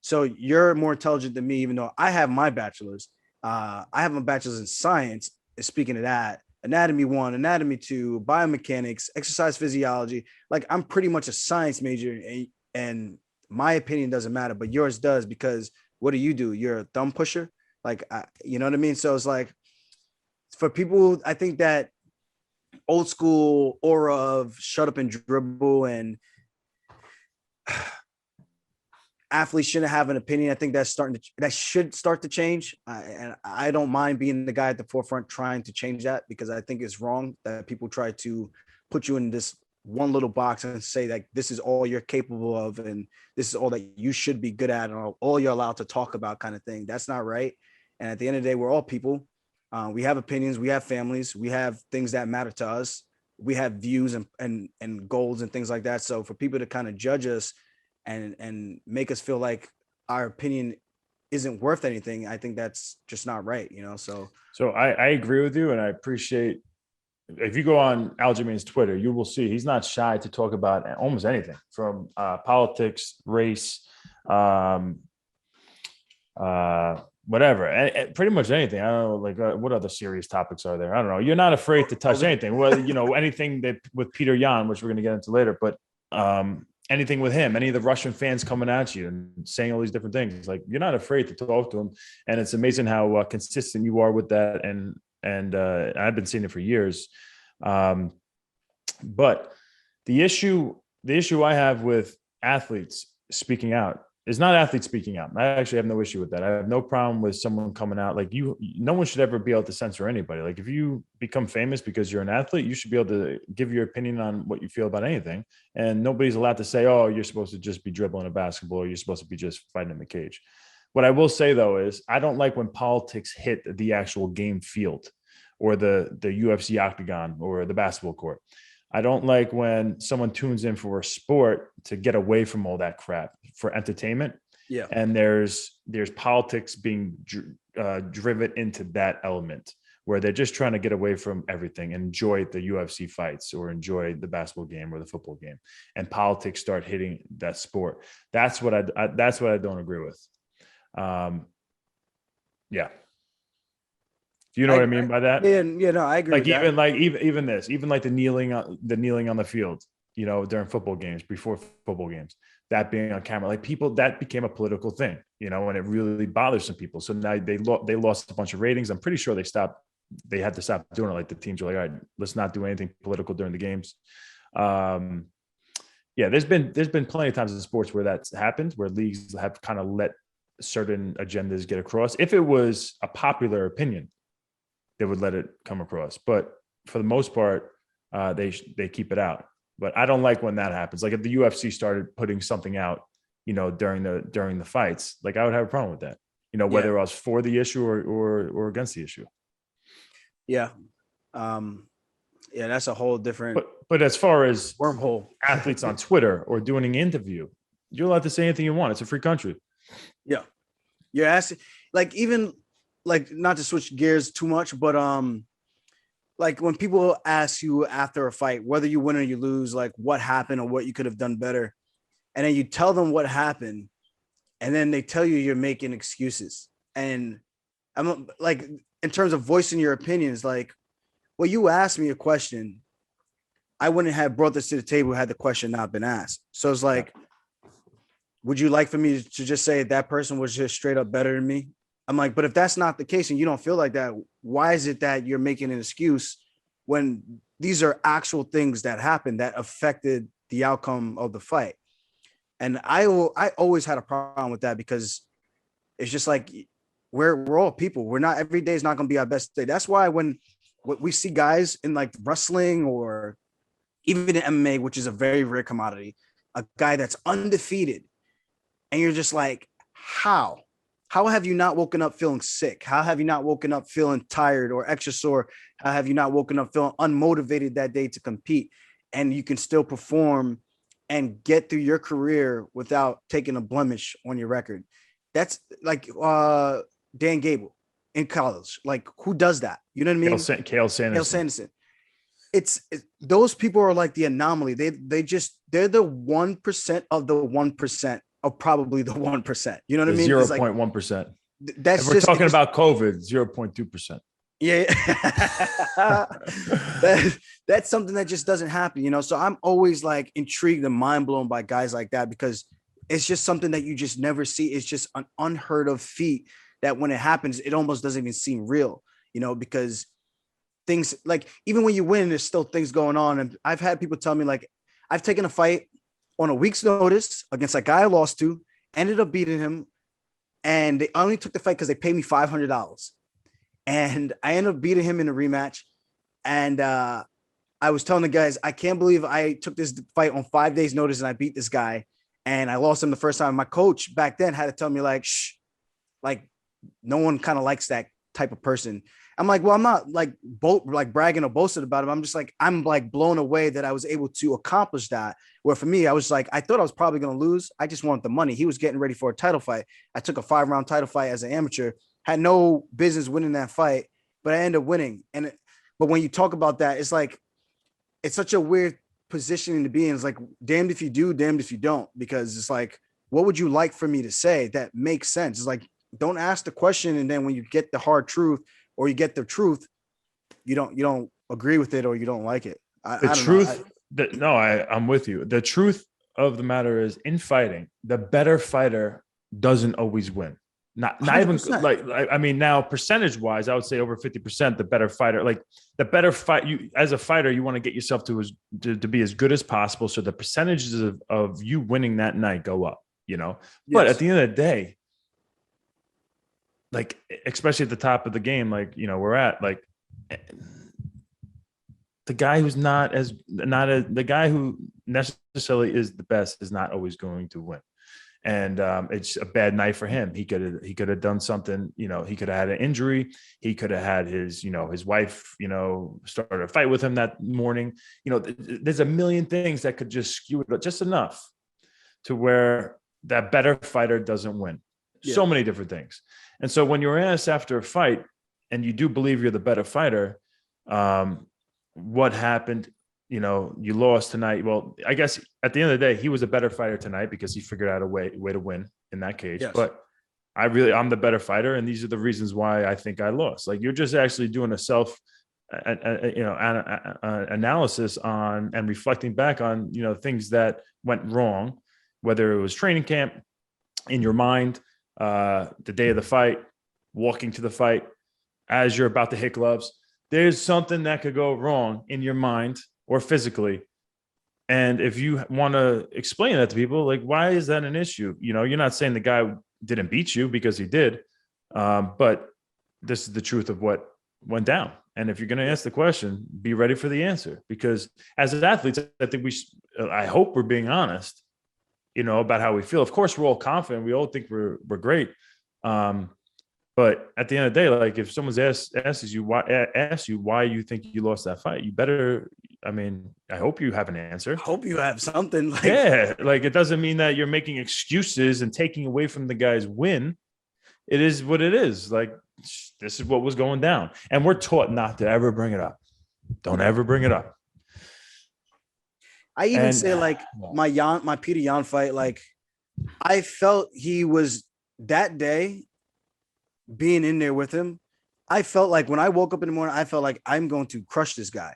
so you're more intelligent than me, even though I have my bachelor's. I have my bachelor's in science. Speaking of that, anatomy 1, anatomy 2, biomechanics, exercise physiology. Like, I'm pretty much a science major, and my opinion doesn't matter, but yours does, because what do? You're a thumb pusher. Like, you know what I mean? So it's like, for people, I think that old school aura of shut up and dribble and athletes shouldn't have an opinion. I think that should start to change. And I don't mind being the guy at the forefront trying to change that, because I think it's wrong that people try to put you in this one little box and say that this is all you're capable of, and this is all that you should be good at, and all you're allowed to talk about, kind of thing. That's not right. And at the end of the day, we're all people. We have opinions, we have families, we have things that matter to us. We have views and goals and things like that. So for people to kind of judge us and make us feel like our opinion isn't worth anything, I think that's just not right, you know? So I agree with you. And I appreciate, if you go on Aljamain's Twitter, you will see he's not shy to talk about almost anything, from politics, race, whatever, and pretty much anything. I don't know, like, what other serious topics are there? I don't know. You're not afraid to touch anything. Well, you know, anything that with Petr Yan, which we're going to get into later, but anything with him, any of the Russian fans coming at you and saying all these different things, like, you're not afraid to talk to him. And it's amazing how consistent you are with that. And I've been seeing it for years. But the issue I have with athletes speaking out is not athletes speaking out. I actually have no issue with that. I have no problem with someone coming out. Like, no one should ever be able to censor anybody. Like, if you become famous because you're an athlete, you should be able to give your opinion on what you feel about anything. And nobody's allowed to say, oh, you're supposed to just be dribbling a basketball, or you're supposed to be just fighting in the cage. What I will say, though, is I don't like when politics hit the actual game field, or the UFC octagon, or the basketball court. I don't like when someone tunes in for a sport to get away from all that crap for entertainment. Yeah. And there's politics being driven into that element, where they're just trying to get away from everything and enjoy the UFC fights or enjoy the basketball game or the football game, and politics start hitting that sport. That's what I don't agree with. Yeah. Do you know what I mean by that? Yeah, no, I agree. Like even the kneeling on the field, during football games, before football games, that being on camera, like people, that became a political thing, and it really bothers some people. So now they lost a bunch of ratings. I'm pretty sure they had to stop doing it. Like the teams were like, all right, let's not do anything political during the games. Yeah, there's been plenty of times in sports where that's happened, where leagues have kind of let certain agendas get across. If it was a popular opinion, they would let it come across. But for the most part, they keep it out. But I don't like when that happens. Like if the UFC started putting something out, during the fights, like I would have a problem with that. Whether I was for the issue or against the issue. Yeah. Yeah, that's a whole different. But as far as wormhole athletes on Twitter or doing an interview, you're allowed to say anything you want. It's a free country. Yeah. You're asking, like, even like, not to switch gears too much, but like when people ask you after a fight, whether you win or you lose, like what happened or what you could have done better, and then you tell them what happened, and then they tell you you're making excuses. And I'm like, in terms of voicing your opinions, like, well, you asked me a question, I wouldn't have brought this to the table had the question not been asked. So it's like, would you like for me to just say that person was just straight up better than me? I'm like, but if that's not the case and you don't feel like that, why is it that you're making an excuse when these are actual things that happened that affected the outcome of the fight? And I always had a problem with that, because it's just like, we're all people. We're not, every day is not going to be our best day. That's why when we see guys in like wrestling or even in MMA, which is a very rare commodity, a guy that's undefeated, and you're just like, how have you not woken up feeling sick? How have you not woken up feeling tired or extra sore? How have you not woken up feeling unmotivated that day to compete? And you can still perform and get through your career without taking a blemish on your record. That's like Dan Gable in college. Like, who does that? You know what I mean? Cael Sanderson. It's those people are like the anomaly. They're the 1% of the 1% of probably the 1%. You know what I mean? 0.1%. That's if we're talking about COVID, 0.2%. Yeah. That's something that just doesn't happen, So I'm always like intrigued and mind blown by guys like that, because it's just something that you just never see. It's just an unheard of feat that when it happens, it almost doesn't even seem real, because things like, even when you win, there's still things going on. And I've had people tell me, like, I've taken a fight on a week's notice against a guy I lost to, ended up beating him, and they only took the fight because they paid me $500. And I ended up beating him in a rematch. And I was telling the guys, I can't believe I took this fight on 5 days notice and I beat this guy and I lost him the first time. My coach back then had to tell me, like, shh, like, no one kind of likes that type of person. I'm like, well, I'm not like bragging or boasting about him. I'm just like, I'm like blown away that I was able to accomplish that. Where for me, I was like, I thought I was probably going to lose. I just wanted the money. He was getting ready for a title fight. I took a 5-round title fight as an amateur, had no business winning that fight, but I ended up winning. But when you talk about that, it's like, it's such a weird positioning to be in. It's like, damned if you do, damned if you don't, because it's like, what would you like for me to say that makes sense? It's like, don't ask the question. And then when you get the hard truth, or you get the truth, you don't agree with it, or you don't like it. I'm with you. The truth of the matter is, in fighting, the better fighter doesn't always win. Not even like, I mean, now percentage wise, I would say over 50%, the better fighter, like the better fight, you as a fighter, you want to get yourself to be as good as possible. So the percentages of you winning that night go up, Yes. But at the end of the day, like, especially at the top of the game, like, we're at, like, the guy who's the guy who necessarily is the best is not always going to win. And it's a bad night for him. He could have done something, he could have had an injury. He could have had his wife, started a fight with him that morning. There's a million things that could just skew it just enough to where that better fighter doesn't win. So many different things. And so when you're asked after a fight and you do believe you're the better fighter, what happened? You know, you lost tonight. Well, I guess at the end of the day, he was a better fighter tonight because he figured out a way to win in that case. Yes. But I'm the better fighter, and these are the reasons why I think I lost. Like, you're just actually doing a self, analysis on and reflecting back on, things that went wrong, whether it was training camp, in your mind, the day of the fight, walking to the fight, as you're about to hit gloves. There's something that could go wrong in your mind or physically. And if you want to explain that to people, like, why is that an issue? You're not saying the guy didn't beat you, because he did. But this is the truth of what went down. And if you're going to ask the question, be ready for the answer, because as athletes, I think I hope we're being honest, about how we feel. Of course, we're all confident. We all think we're great. But at the end of the day, like, if someone's asks you why you think you lost that fight, you better, I hope you have an answer. I hope you have something. Like it doesn't mean that you're making excuses and taking away from the guy's win. It is what it is. Like, this is what was going down. And we're taught not to ever bring it up. Don't ever bring it up. I even say, like, my Petr Yan fight, like, I felt he was, that day, being in there with him, I felt like when I woke up in the morning, I felt like I'm going to crush this guy.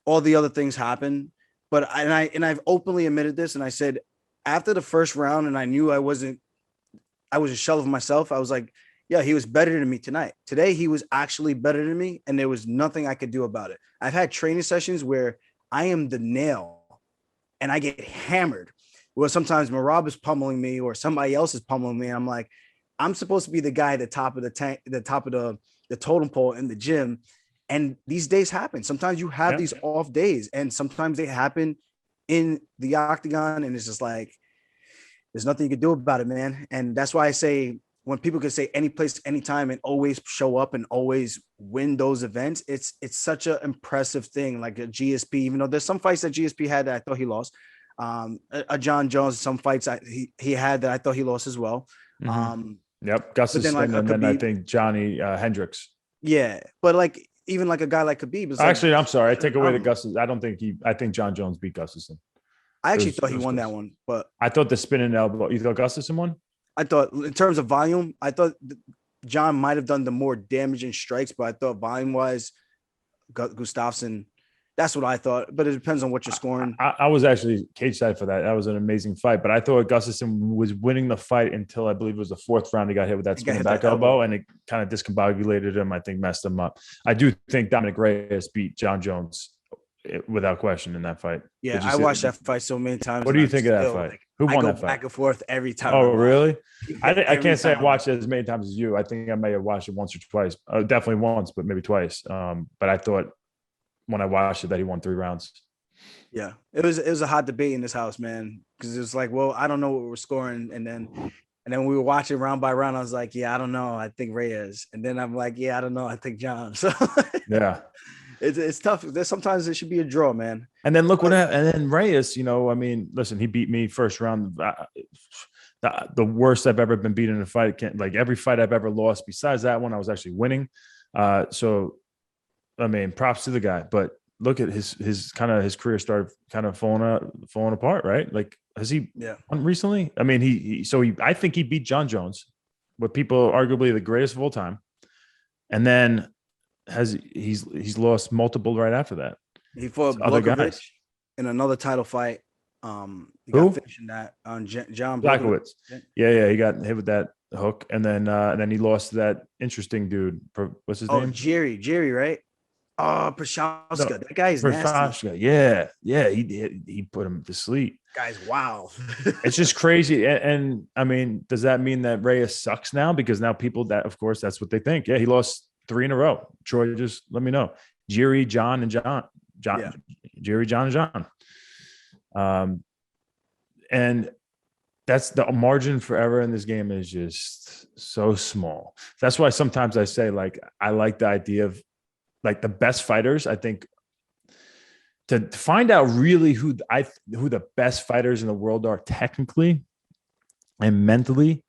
All the other things happened, but I've openly admitted this, and I said after the first round, and I knew I was a shell of myself. I was like, yeah, he was better than me tonight. Today, he was actually better than me, and there was nothing I could do about it. I've had training sessions where I am the nail, and I get hammered. Well, sometimes Merab is pummeling me, or somebody else is pummeling me, and I'm like, I'm supposed to be the guy at the top of the totem pole in the gym. And these days happen. Sometimes you have these off days, and sometimes they happen in the octagon. And it's just like, there's nothing you can do about it, man. And that's why I say, when people can say any place, anytime, and always show up and always win those events, it's such an impressive thing. Like a GSP, even though there's some fights that GSP had that I thought he lost. A John Jones, some fights he had that I thought he lost as well. Mm-hmm. Gustafson, like, and then I think Johnny Hendricks. Yeah, but like, even like a guy like Khabib. Actually, I'm sorry, I take away the Gustafson. I think John Jones beat Gustafson. I actually thought he won that one, but I thought the spinning elbow. You thought Gustafson won? I thought, in terms of volume, I thought John might have done the more damaging strikes, but I thought volume wise, Gustafson. That's what I thought, but it depends on what you're scoring. I was actually cage side for that. That was an amazing fight, but I thought Gustafson was winning the fight until I believe it was the fourth round. He got hit with that spinning back elbow, and it kind of discombobulated him. I think messed him up. I do think Dominic Reyes beat John Jones without question in that fight. Yeah, I watched that fight so many times. What do you think of that fight? Who won that fight? Back and forth every time. Oh, really? I can't say I watched it as many times as you. I think I may have watched it once or twice. Definitely once, but maybe twice. But I thought, when I watched it, that he won 3 rounds. Yeah, it was a hot debate in this house, man, because it was like, well, I don't know what we're scoring, and then we were watching round by round. I was like, yeah, I don't know, I think Reyes, and then I'm like, yeah, I don't know, I think John. So yeah, it's tough. Sometimes it should be a draw, man. And then look what happened. And then Reyes, listen, he beat me first round. The worst I've ever been beaten in a fight. Like every fight I've ever lost, besides that one, I was actually winning. So. Props to the guy, but look at his career started kind of falling apart, right? Like, has he won recently? I think he beat John Jones, with people arguably the greatest of all time, and then he's lost multiple right after that. He fought Blachowicz in another title fight. He got finished in that on John Blachowicz. Yeah, he got hit with that hook, and then he lost to that interesting dude. What's his name? Jerry, right? Oh, Prochazka. That guy is nasty. Yeah. He put him to sleep. Guys, wow. It's just crazy. And does that mean that Reyes sucks now? Because now people that's what they think. Yeah, he lost 3 in a row. Troy, just let me know. Jerry, John, and John. Yeah. Jerry, John, and John. And that's the margin for error in this game is just so small. That's why sometimes I say, like, I like the idea of, like, the best fighters. I think to find out really who the best fighters in the world are technically, And mentally,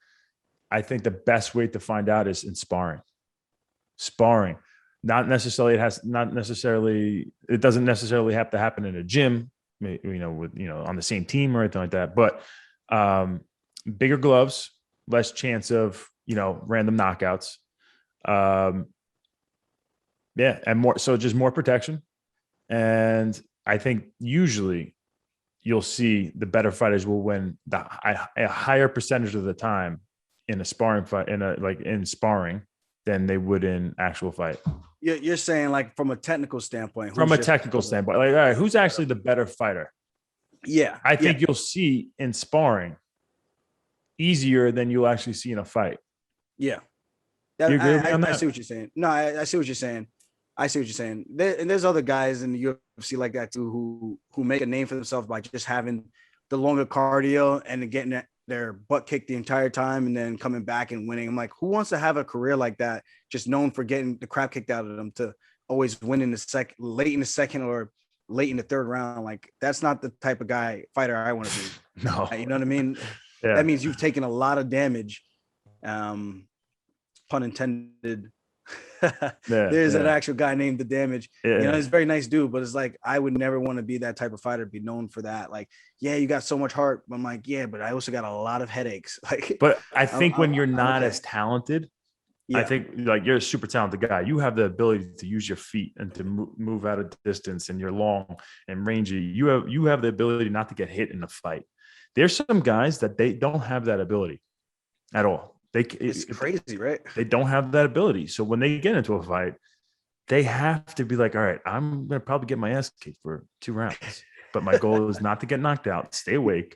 I think the best way to find out is in sparring. Sparring. It doesn't necessarily have to happen in a gym, on the same team or anything like that. But bigger gloves, less chance of, random knockouts. And just more protection. And I think usually you'll see the better fighters will win a higher percentage of the time in a sparring fight, in sparring, than they would in actual fight. You're saying like from a technical standpoint. From a technical standpoint, like, all right, who's actually the better fighter? Yeah. I think you'll see in sparring easier than you'll actually see in a fight. Yeah. You agree with me on that? I see what you're saying. No, I see what you're saying. And there's other guys in the UFC like that too, who make a name for themselves by just having the longer cardio and getting their butt kicked the entire time and then coming back and winning. I'm like, who wants to have a career like that, just known for getting the crap kicked out of them, to always win in the late in the second or late in the third round? Like, that's not the type of fighter I want to be. No. You know what I mean? Yeah. That means you've taken a lot of damage. Pun intended. There's an actual guy named The Damage. Yeah. He's a very nice dude, but it's like, I would never want to be that type of fighter, be known for that. Like, yeah, you got so much heart. I'm like, yeah, but I also got a lot of headaches. Like, but I think when you're not as talented, I think like you're a super talented guy. You have the ability to use your feet and to move out of distance, and you're long and rangy. You have the ability not to get hit in a fight. There's some guys that they don't have that ability at all. It's crazy, right? They don't have that ability. So when they get into a fight, they have to be like, all right, I'm going to probably get my ass kicked for 2 rounds, but my goal is not to get knocked out, stay awake,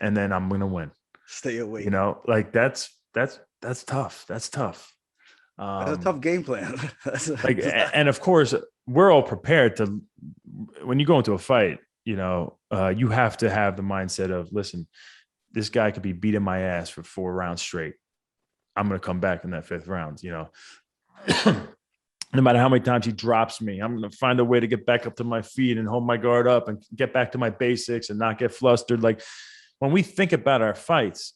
and then I'm going to win. Stay awake. Like that's tough. That's tough. That's a tough game plan. And of course, we're all prepared to, when you go into a fight, you have to have the mindset of, listen, this guy could be beating my ass for 4 rounds straight. I'm going to come back in that 5th round, no matter how many times he drops me, I'm going to find a way to get back up to my feet and hold my guard up and get back to my basics and not get flustered. Like, when we think about our fights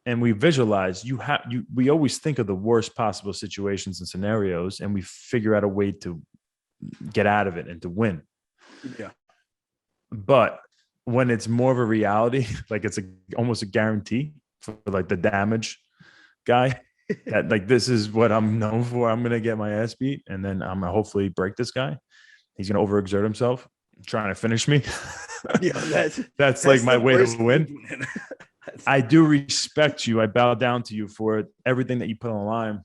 and we visualize, we always think of the worst possible situations and scenarios, and we figure out a way to get out of it and to win. Yeah. But when it's more of a reality, like it's almost a guarantee for like the damage guy, that like, this is what I'm known for. I'm going to get my ass beat, and then I'm going to hopefully break this guy. He's going to overexert himself trying to finish me. Yeah, that's like my way to win. I do respect you. I bow down to you for everything that you put on the line,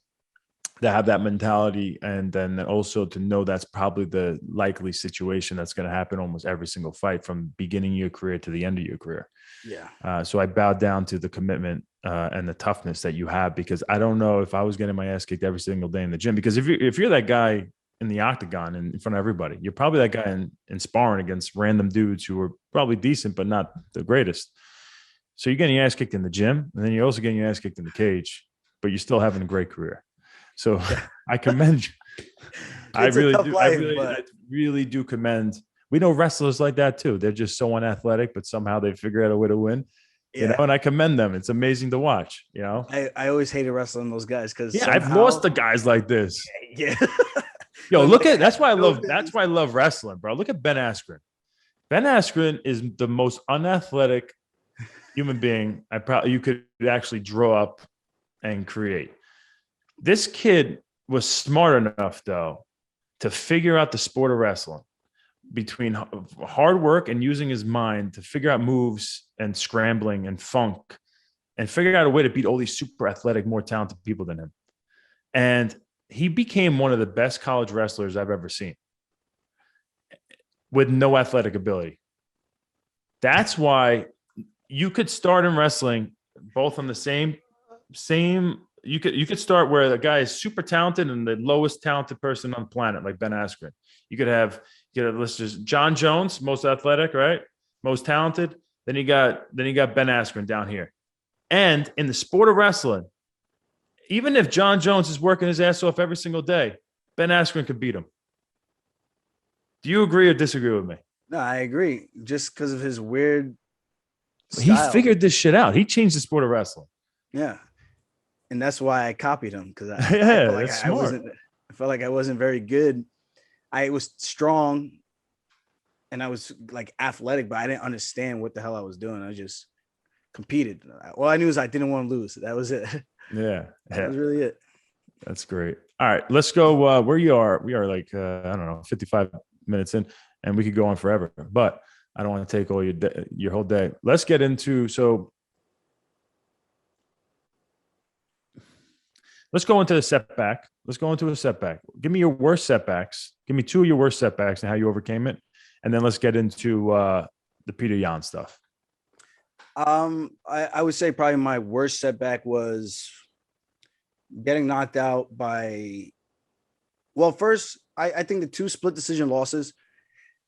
to have that mentality, and then also to know that's probably the likely situation that's going to happen almost every single fight from beginning your career to the end of your career. Yeah. So I bow down to the commitment and the toughness that you have, because I don't know if I was getting my ass kicked every single day in the gym, because if you're that guy in the octagon in front of everybody, you're probably that guy in sparring against random dudes who are probably decent, but not the greatest. So you're getting your ass kicked in the gym, and then you're also getting your ass kicked in the cage, but you're still having a great career. So I commend you. I really do commend. We know wrestlers like that too. They're just so unathletic, but somehow they figure out a way to win. Yeah. And I commend them. It's amazing to watch. I always hated wrestling those guys because I've lost to guys like this. Yeah. Yo, that's why I love wrestling, bro. Look at Ben Askren. Ben Askren is the most unathletic human being you could actually draw up and create. This kid was smart enough, though, to figure out the sport of wrestling between hard work and using his mind to figure out moves and scrambling and funk, and figure out a way to beat all these super athletic, more talented people than him. And he became one of the best college wrestlers I've ever seen with no athletic ability. That's why you could start in wrestling both on the same. You could start where the guy is super talented and the lowest talented person on the planet, like Ben Askren. You could have let's just John Jones, most athletic, right? Most talented. Then you got Ben Askren down here. And in the sport of wrestling, even if John Jones is working his ass off every single day, Ben Askren could beat him. Do you agree or disagree with me? No, I agree. Just because of his weird He style. figured this shit out. He changed the sport of wrestling. Yeah. And that's why I copied him, because I felt like that's I smart. felt like I wasn't very good. I was strong and I was like athletic, but I didn't understand what the hell I was doing. I just competed. All I knew is I didn't want to lose. That was it. Yeah. That was really it. That's great. All right, let's go where you are. We are like, I don't know, 55 minutes in, and we could go on forever, but I don't want to take all your whole day. Let's get into, let's go into a setback. Give me your worst setbacks. Give me 2 of your worst setbacks and how you overcame it. And then let's get into the Petr Yan stuff. I would say probably my worst setback was getting knocked out by, well, first, I think the 2 split decision losses,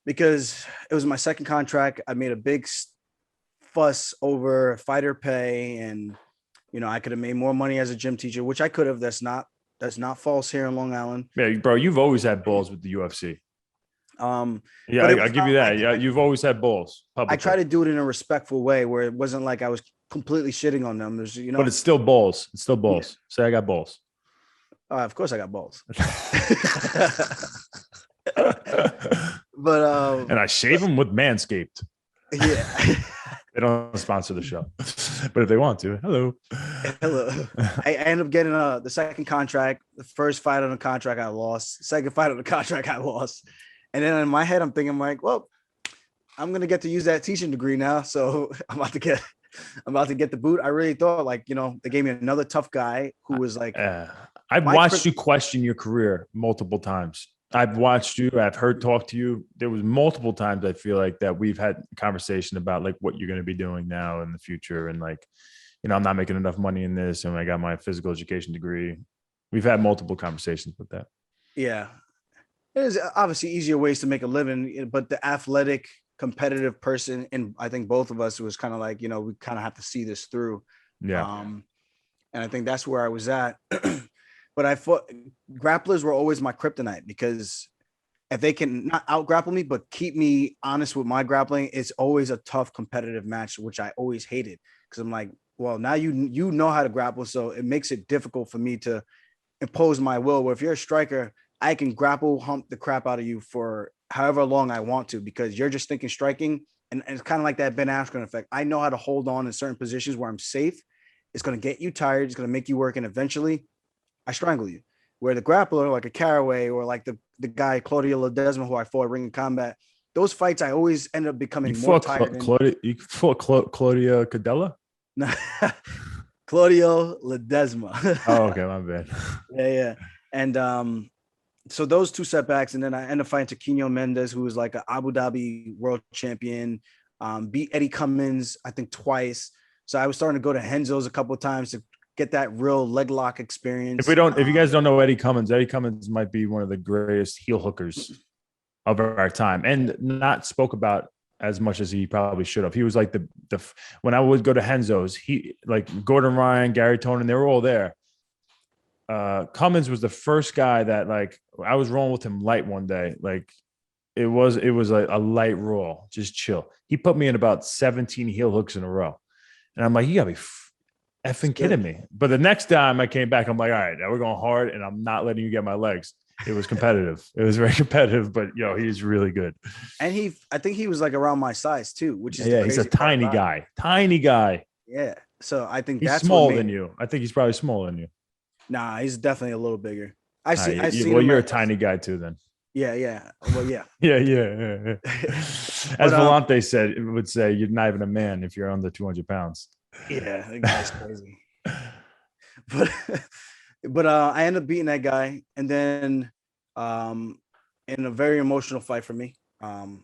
because it was my second contract. I made a big fuss over fighter pay, and I could have made more money as a gym teacher, which I could have. That's not false here in Long Island. Yeah, bro, you've always had balls with the UFC. Yeah, I'll give you that. Yeah, you've always had balls. Publicly. I try to do it in a respectful way where it wasn't like I was completely shitting on them. There's, but it's still balls. It's still balls. Yeah. Say I got balls. Of course I got balls. But and I shave them with Manscaped. Yeah. They don't sponsor the show, but if they want to, hello. I ended up getting the second contract. The first fight on the contract I lost. Second fight on the contract I lost. And then in my head, I'm thinking like, well, I'm gonna get to use that teaching degree now. So I'm about to get the boot. I really thought like, they gave me another tough guy who was like, I've watched you question your career multiple times. I've watched you. I've heard talk to you. There was multiple times I feel like that we've had conversation about like what you're going to be doing now in the future. And like, I'm not making enough money in this. And I got my physical education degree. We've had multiple conversations with that. Yeah. There's obviously easier ways to make a living, but the athletic, competitive person, and I think both of us was kind of like, we kind of have to see this through. Yeah. And I think that's where I was at. But I thought grapplers were always my kryptonite, because if they can not out grapple me, but keep me honest with my grappling, it's always a tough competitive match, which I always hated, because I'm like, well, now you know how to grapple. So it makes it difficult for me to impose my will, where if you're a striker, I can grapple hump the crap out of you for however long I want to, because you're just thinking striking. And it's kind of like that Ben Askren effect. I know how to hold on in certain positions where I'm safe. It's going to get you tired. It's going to make you work. And eventually I strangle you. Where the grappler, like a Caraway or like the guy, Claudio Ledesma, who I fought Ring of Combat, those fights, I always end up becoming more tired. You fought Claudia Cadella? No, Claudio Ledesma. Oh, okay, my bad. Yeah. And so those 2 setbacks, and then I end up fighting Taquino Mendez, who was like an Abu Dhabi world champion, beat Eddie Cummins, I think twice. So I was starting to go to Henzo's a couple of times to get that real leg lock experience. If you guys don't know Eddie Cummins might be one of the greatest heel hookers of our time, and not spoke about as much as he probably should have. He was like the when I would go to Henzo's, he like Gordon Ryan, Gary Tonin, they were all there. Cummins was the first guy that like I was rolling with him light one day. Like it was like a light roll, just chill. He put me in about 17 heel hooks in a row. And I'm like, you gotta be effing kidding me. But the next time I came back, I'm like, all right, now we're going hard and I'm not letting you get my legs. It was competitive. It was very competitive, but he's really good. And I think he was like around my size too, which is he's a tiny guy. Yeah. So I think he's that's smaller than you. I think he's probably smaller than you. Nah, he's definitely a little bigger. I see. Well, you're a tiny guy too, then. Yeah. Well, yeah. yeah. As Volante would say, you're not even a man if you're under 200 pounds. Yeah, that guy's crazy. But I ended up beating that guy, and then in a very emotional fight for me. And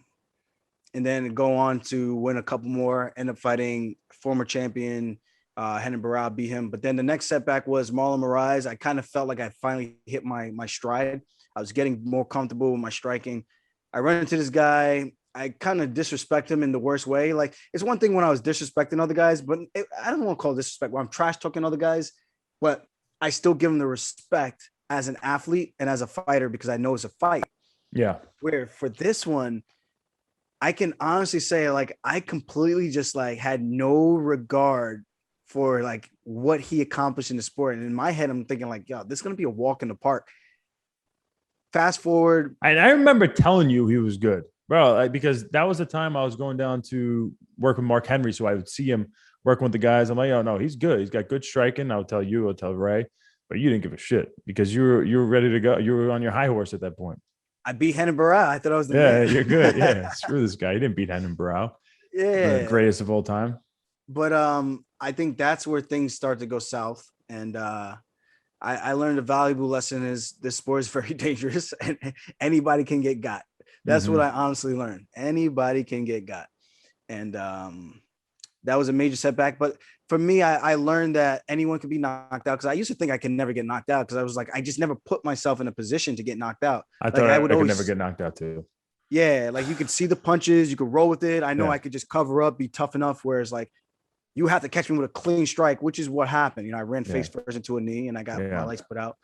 then go on to win a couple more, end up fighting former champion Merab, beat him. But then the next setback was Marlon Moraes. I kind of felt like I finally hit my stride. I was getting more comfortable with my striking. I run into this guy. I kind of disrespect him in the worst way. Like, it's one thing when I was disrespecting other guys, but I don't want to call it disrespect where I'm trash talking other guys, but I still give him the respect as an athlete and as a fighter, because I know it's a fight. Yeah. Where for this one, I can honestly say like I completely just like had no regard for like what he accomplished in the sport. And in my head, I'm thinking like, yo, this is gonna be a walk in the park. Fast forward. And I remember telling you he was good, bro, like, because that was the time I was going down to work with Mark Henry. So I would see him working with the guys. I'm like, oh no, he's good. He's got good striking. I'll tell you, I'll tell Ray, but you didn't give a shit because you were ready to go. You were on your high horse at that point. I beat Henan Barra. I thought I was the Yeah, man. you're good. Yeah, screw this guy. He didn't beat Henan Barrow, the Yeah. greatest of all time. But I think that's where things start to go south. And I learned a valuable lesson is this sport is very dangerous and anybody can get got. That's what I honestly learned. Anybody can get got. And that was a major setback. But for me, I learned that anyone could be knocked out because I used to think I could never get knocked out because I was like, I just never put myself in a position to get knocked out. I Like thought I I would could always never get knocked out too. yeah, like you could see the punches, you could roll with it. I know Yeah. I could just cover up, be tough enough. Whereas like you have to catch me with a clean strike, which is what happened. You know, I ran face first into a knee and I got my lights put out.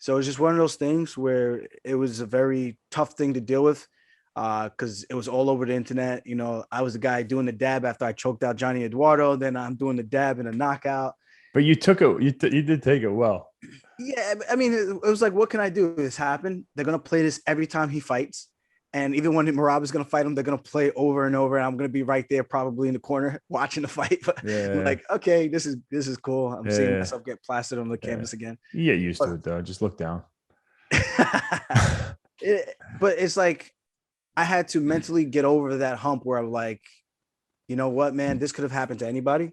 So it's just one of those things where it was a very tough thing to deal with because it was all over the internet. You know, I was the guy doing the dab after I choked out Johnny Eduardo. Then I'm doing the dab in a knockout. But you took it. You did take it well. Yeah, I mean, it was like, what can I do? This happened. They're gonna play this every time he fights, and even when Merab is gonna fight him, they're gonna play over and over. And I'm gonna be right there, probably in the corner, watching the fight. But I'm like, okay, this is cool. I'm seeing myself get plastered on the canvas again. You get used to it though. Just look down. But it's like I had to mentally get over that hump where I'm like, you know what, man, this could have happened to anybody,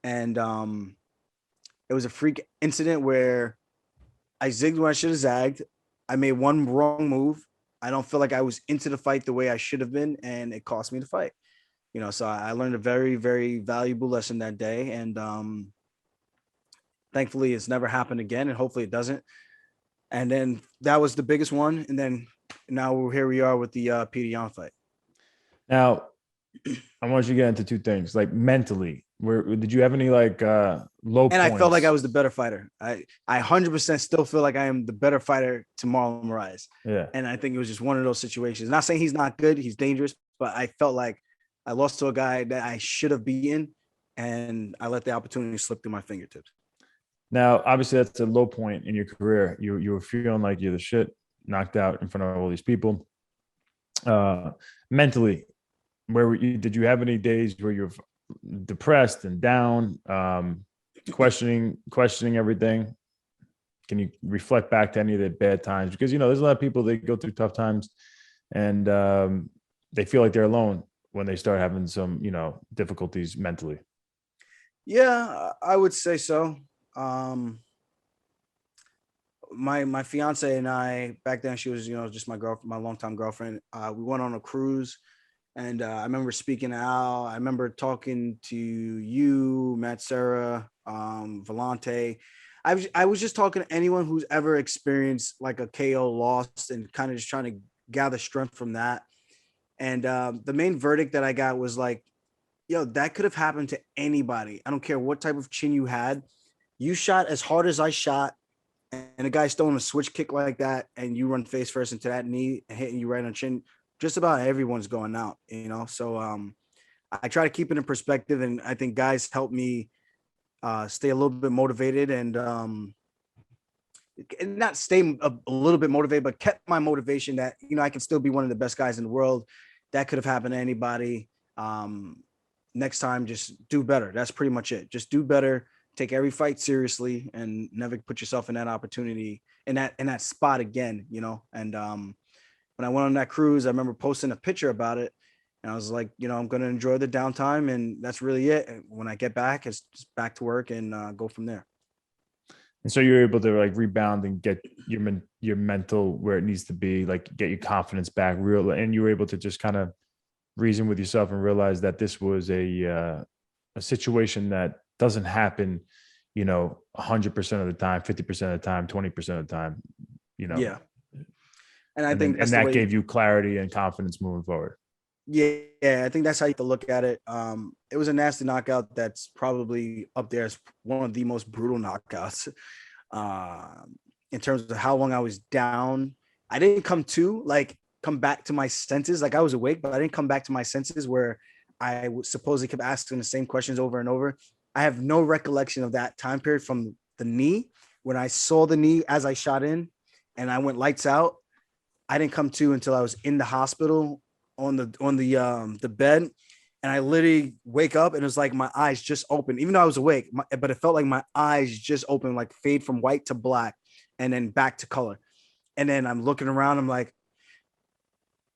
and it was a freak incident where I zigged when I should have zagged. I made one wrong move. I don't feel like I was into the fight the way I should have been, and it cost me the fight. You know, so I learned a very, very valuable lesson that day, and thankfully, it's never happened again, and hopefully, it doesn't. And then that was the biggest one, and then now here we are with the Petr Yan fight. Now, I want you to get into two things, like mentally. Where did you have any like low points? And I felt like I was the better fighter. I 100% still feel like I am the better fighter to Marlon Moraes. Yeah. And I think it was just one of those situations. Not saying he's not good, he's dangerous, but I felt like I lost to a guy that I should have beaten, and I let the opportunity slip through my fingertips. Now, obviously, that's a low point in your career. You were feeling like you're the shit, knocked out in front of all these people. Mentally, did you have any days where you're depressed and down, questioning everything? Can you reflect back to any of the bad times? Because, you know, there's a lot of people that go through tough times and they feel like they're alone when they start having some, you know, difficulties mentally. Yeah, I would say so. My fiance and I, back then, she was, you know, just my girlfriend, my longtime girlfriend. We went on a cruise. And I remember speaking to Al. I remember talking to you, Matt, Sarah, Volante. I was just talking to anyone who's ever experienced like a KO loss and kind of just trying to gather strength from that. And the main verdict that I got was like, yo, that could have happened to anybody. I don't care what type of chin you had. You shot as hard as I shot, and a guy's throwing a switch kick like that, and you run face first into that knee and hitting you right on chin. Just about everyone's going out, you know? So I try to keep it in perspective, and I think guys help me stay a little bit motivated and not stay a little bit motivated, but kept my motivation that, you know, I can still be one of the best guys in the world. That could have happened to anybody. Next time, just do better. That's pretty much it. Just do better. Take every fight seriously and never put yourself in that opportunity in that spot again, you know? And when I went on that cruise, I remember posting a picture about it, and I was like, you know, I'm going to enjoy the downtime, and that's really it. And when I get back, it's just back to work and go from there. And so you're able to like rebound and get your mental where it needs to be, like get your confidence back and you were able to just kind of reason with yourself and realize that this was a situation that doesn't happen, you know, 100% of the time, 50% of the time, 20% of the time, you know? Yeah. And I think that gave you clarity and confidence moving forward. Yeah, I think that's how you have to look at it. It was a nasty knockout that's probably up there as one of the most brutal knockouts. In terms of how long I was down, I didn't come to, like, come back to my senses. Like I was awake, but I didn't come back to my senses where I supposedly kept asking the same questions over and over. I have no recollection of that time period from the knee. When I saw the knee as I shot in and I went lights out, I didn't come to until I was in the hospital on the bed. And I literally wake up and it was like my eyes just opened, even though I was awake, but it felt like my eyes just opened, like fade from white to black and then back to color. And then I'm looking around, I'm like,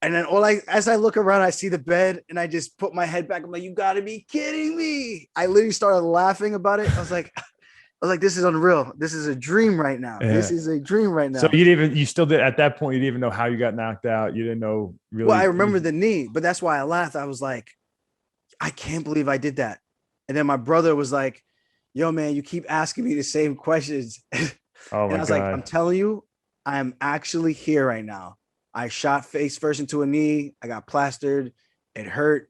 and then as I look around, I see the bed and I just put my head back. I'm like, you gotta be kidding me. I literally started laughing about it. I was like, this is unreal. This is a dream right now. Yeah. This is a dream right now. So you still did at that point, you didn't even know how you got knocked out. You didn't know really. Well, I remember the knee, but that's why I laughed. I was like, I can't believe I did that. And then my brother was like, yo, man, you keep asking me the same questions. Oh my and I was God. like, I'm telling you, I am actually here right now. I shot face first into a knee. I got plastered. It hurt,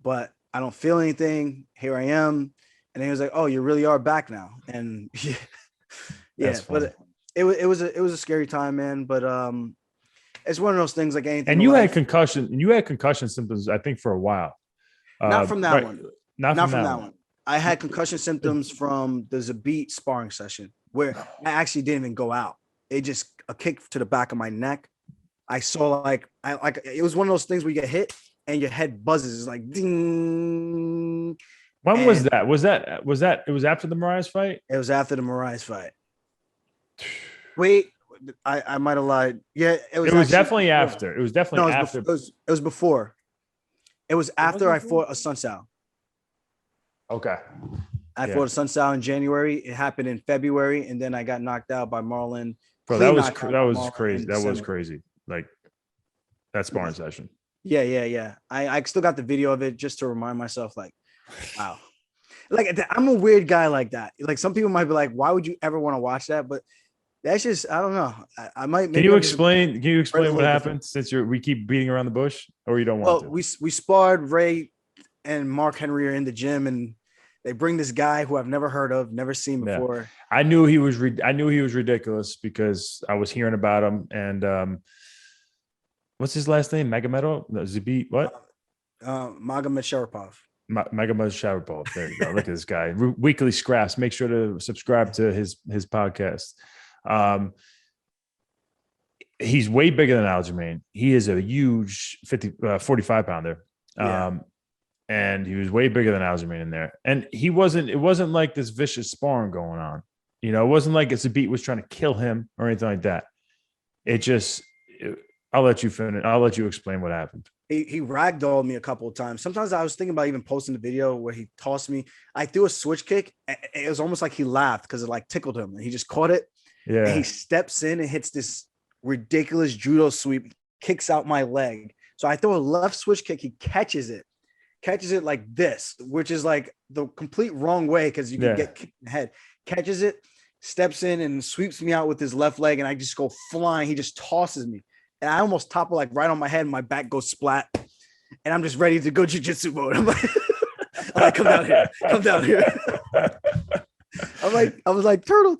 but I don't feel anything. Here I am. And then he was like, oh, you really are back now. And yeah, but it was a scary time, man. But it's one of those things like anything. And you had concussion symptoms, I think, for a while. Not from that one. Not from that one. I had concussion symptoms from the Zabit sparring session where I actually didn't even go out. It just a kick to the back of my neck. I saw it was one of those things where you get hit and your head buzzes. It's like ding. When was that? Was that it was after the Moraes fight? It was after the Moraes fight. Wait, I might have lied. Yeah, it was definitely after. It was definitely after. It was before. It was after I fought a Sun Sal. Okay. I fought a Sun Sal in January. It happened in February, and then I got knocked out by Marlon. Bro, that was crazy. That was crazy. Like that sparring session. Yeah. I still got the video of it just to remind myself, like, wow. Like I'm a weird guy like that. Like some people might be like, why would you ever want to watch that? But that's just, I don't know. I might. Can you explain what happened since we keep beating around the bush, or you don't want to? We sparred. Ray and Mark Henry are in the gym, and they bring this guy who I've never heard of, never seen before. Yeah. I knew he was ridiculous because I was hearing about him. And what's his last name? Magomed? No, Zabit? What? Magomed Sharapov. Magomed Sharapov. There you go. Look at this guy. Weekly Scraps. Make sure to subscribe to his podcast. He's way bigger than Aljamain. He is a huge 45 pounder. And he was way bigger than Aljamain in there. And it wasn't like this vicious sparring going on. You know, it wasn't like Zabit was trying to kill him or anything like that. I'll let you finish. I'll let you explain what happened. He ragdolled me a couple of times. Sometimes I was thinking about even posting the video where he tossed me. I threw a switch kick. It was almost like he laughed because it like tickled him. And he just caught it. Yeah. And he steps in and hits this ridiculous judo sweep, kicks out my leg. So I throw a left switch kick. He catches it like this, which is like the complete wrong way because you can get kicked in the head. Catches it, steps in and sweeps me out with his left leg. And I just go flying. He just tosses me. And I almost topple like right on my head and my back goes splat. And I'm just ready to go jiu-jitsu mode. I'm like, come down here. I was like, turtle.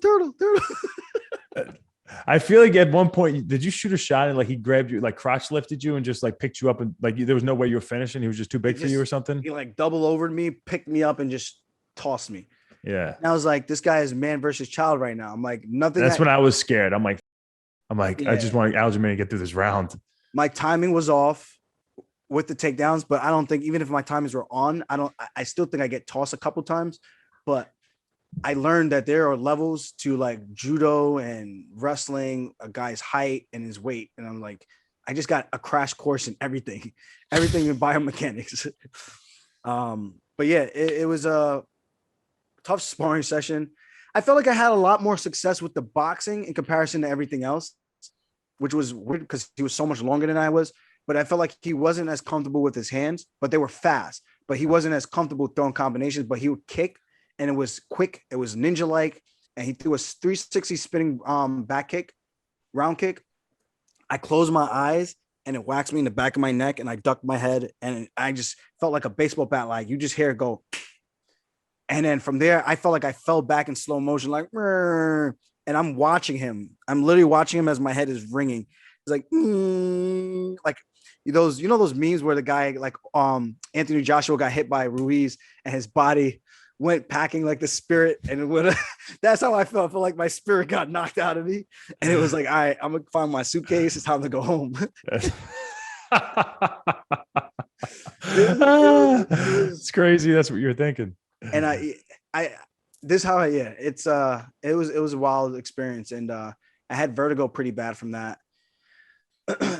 I feel like at one point, did you shoot a shot and like he grabbed you, like crotch lifted you and just like picked you up and like there was no way you were finishing? He was just too big for you or something? He like double overed me, picked me up and just tossed me. Yeah. And I was like, this guy is man versus child right now. I'm like, nothing. That's when I was scared. I'm like, I just want Aljamain to get through this round. My timing was off with the takedowns, but I don't think even if my timings were on, I still think I get tossed a couple times, but I learned that there are levels to like judo and wrestling, a guy's height and his weight. And I'm like, I just got a crash course in everything in biomechanics. But yeah, it was a tough sparring session. I felt like I had a lot more success with the boxing in comparison to everything else, which was weird because he was so much longer than I was. But I felt like he wasn't as comfortable with his hands, but they were fast. But he wasn't as comfortable throwing combinations, but he would kick and it was quick. It was ninja-like. And he threw a 360 spinning back kick, round kick. I closed my eyes and it whacked me in the back of my neck and I ducked my head and I just felt like a baseball bat. Like you just hear it go. And then from there, I felt like I fell back in slow motion, like, and I'm watching him. I'm literally watching him as my head is ringing. like those, those memes where the guy like Anthony Joshua got hit by Ruiz and his body went packing like the spirit, and that's how I felt. I felt like my spirit got knocked out of me, and it was like, all right, I'm gonna find my suitcase. It's time to go home. It's crazy. That's what you're thinking. And this how I, yeah, it was a wild experience, and I had vertigo pretty bad from that.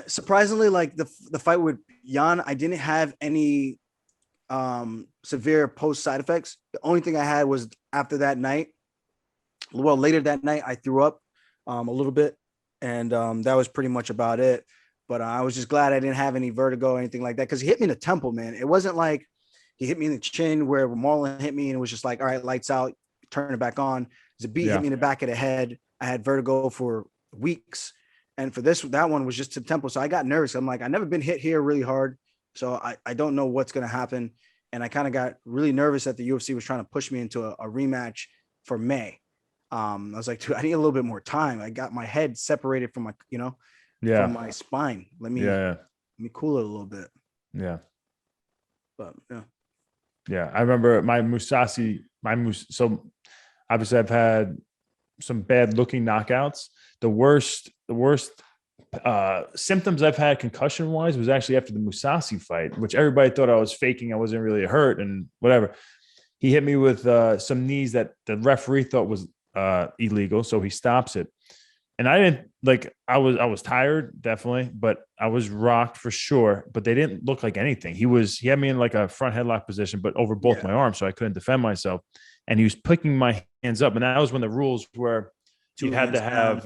Surprisingly, like the fight with Yan, I didn't have any severe post side effects. The only thing I had was after that night, later that night, I threw up a little bit, and that was pretty much about it. But I was just glad I didn't have any vertigo or anything like that, because he hit me in the temple, man. It wasn't like he hit me in the chin where Marlon hit me and it was just like, all right, lights out, turn it back on. Zabit hit me in the back of the head. I had vertigo for weeks. And for that one was just to the temple. So I got nervous. I'm like, I've never been hit here really hard. So I don't know what's going to happen. And I kind of got really nervous that the UFC was trying to push me into a rematch for May. I was like, dude, I need a little bit more time. I got my head separated from my, from my spine. Let me cool it a little bit. Yeah. But yeah. Yeah. I remember so obviously I've had some bad looking knockouts. The worst symptoms I've had concussion wise was actually after the Musasi fight, which everybody thought I was faking. I wasn't really hurt and whatever. He hit me with some knees that the referee thought was illegal. So he stops it. And I didn't I was tired, definitely, but I was rocked for sure, but they didn't look like anything. He had me in like a front headlock position, but over both my arms. So I couldn't defend myself. And he was picking my hands up. And that was when the rules were, you had to have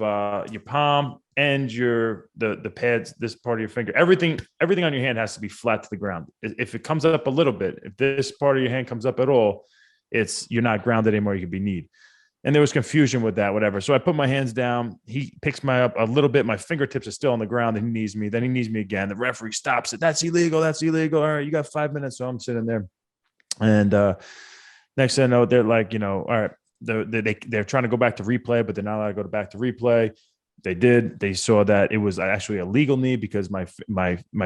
your palm and the pads, this part of your finger, everything on your hand has to be flat to the ground. If it comes up a little bit, if this part of your hand comes up at all, you're not grounded anymore. You could be kneed. And there was confusion with that, whatever. So I put my hands down. He picks my up a little bit. My fingertips are still on the ground. And he knees me. Then he knees me again. The referee stops it. That's illegal. That's illegal. All right, you got 5 minutes. So I'm sitting there. And next thing I know, they're like, all right, they're trying to go back to replay, but they're not allowed to go back to replay. They did. They saw that it was actually a legal knee because my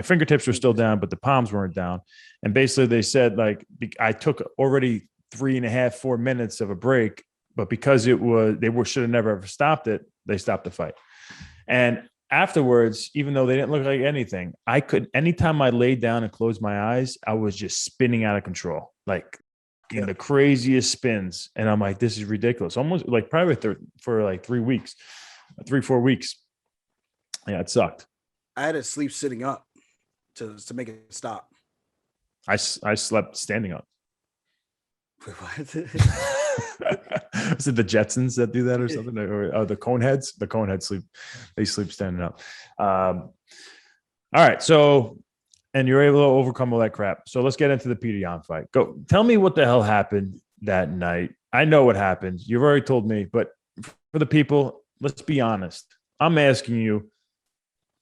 fingertips were still down, but the palms weren't down. And basically they said, like, I took already 3.5, 4 minutes of a break, but because should have never ever stopped it, they stopped the fight. And afterwards, even though they didn't look like anything, anytime I laid down and closed my eyes, I was just spinning out of control, like in the craziest spins. And I'm like, this is ridiculous. Almost like probably for like 3 weeks, 3-4 weeks. Yeah, it sucked. I had to sleep sitting up to make it stop. I slept standing up. What? Was it the Jetsons that do that or something? Or the Coneheads? The Coneheads sleep standing up. All right. So, and you're able to overcome all that crap. So let's get into the Petr Yan fight. Go. Tell me what the hell happened that night. I know what happened. You've already told me, but for the people, let's be honest. I'm asking you,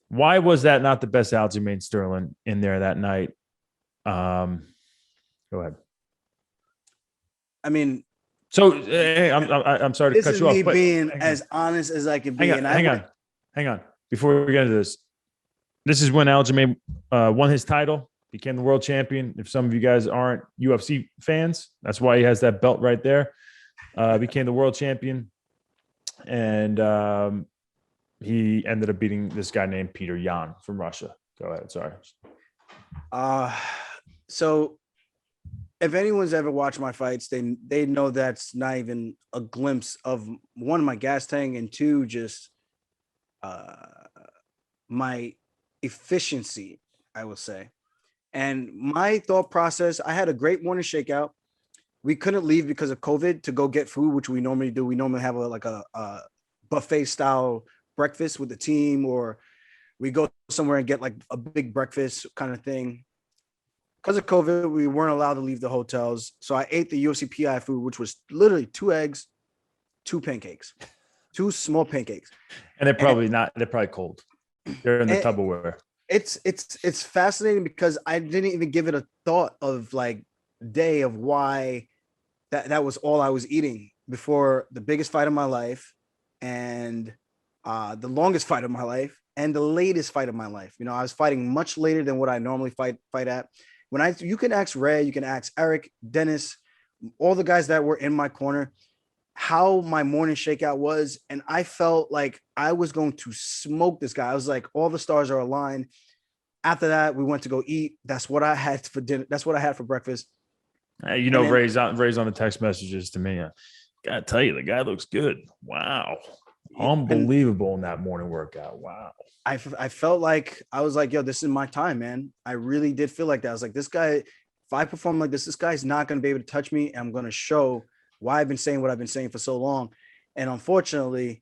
why was that not the best Aljamain Sterling in there that night? Go ahead. I mean, so I'm sorry to cut you off. This is me being as honest as I can be. Hang on. Before we get into this is when Aljamain won his title, became the world champion. If some of you guys aren't UFC fans, that's why he has that belt right there. Became the world champion, and he ended up beating this guy named Petr Yan from Russia. Go ahead. Sorry. So if anyone's ever watched my fights, they know that's not even a glimpse of, one, my gas tank, and two, just my efficiency, I will say. And my thought process, I had a great morning shakeout. We couldn't leave because of COVID to go get food, which we normally do. We normally have a buffet style breakfast with the team, or we go somewhere and get like a big breakfast kind of thing. Because of COVID, we weren't allowed to leave the hotels. So I ate the UFC PI food, which was literally 2 eggs, 2 pancakes, 2 small pancakes. And they're probably cold. They're in the Tupperware. It's fascinating because I didn't even give it a thought of like day of why that was all I was eating before the biggest fight of my life and the longest fight of my life and the latest fight of my life. You know, I was fighting much later than what I normally fight at. You can ask Ray, you can ask Eric, Dennis, all the guys that were in my corner, how my morning shakeout was. And I felt like I was going to smoke this guy. I was like, all the stars are aligned. After that, we went to go eat. That's what I had for dinner. That's what I had for breakfast. You know, Ray's on the text messages to me. Gotta tell you, the guy looks good. Wow. Unbelievable in that morning workout. Wow. I felt like I was like, yo, this is my time, man. I really did feel like that. I was like, this guy, if I perform like this guy's not going to be able to touch me. I'm going to show why I've been saying what I've been saying for so long. And unfortunately,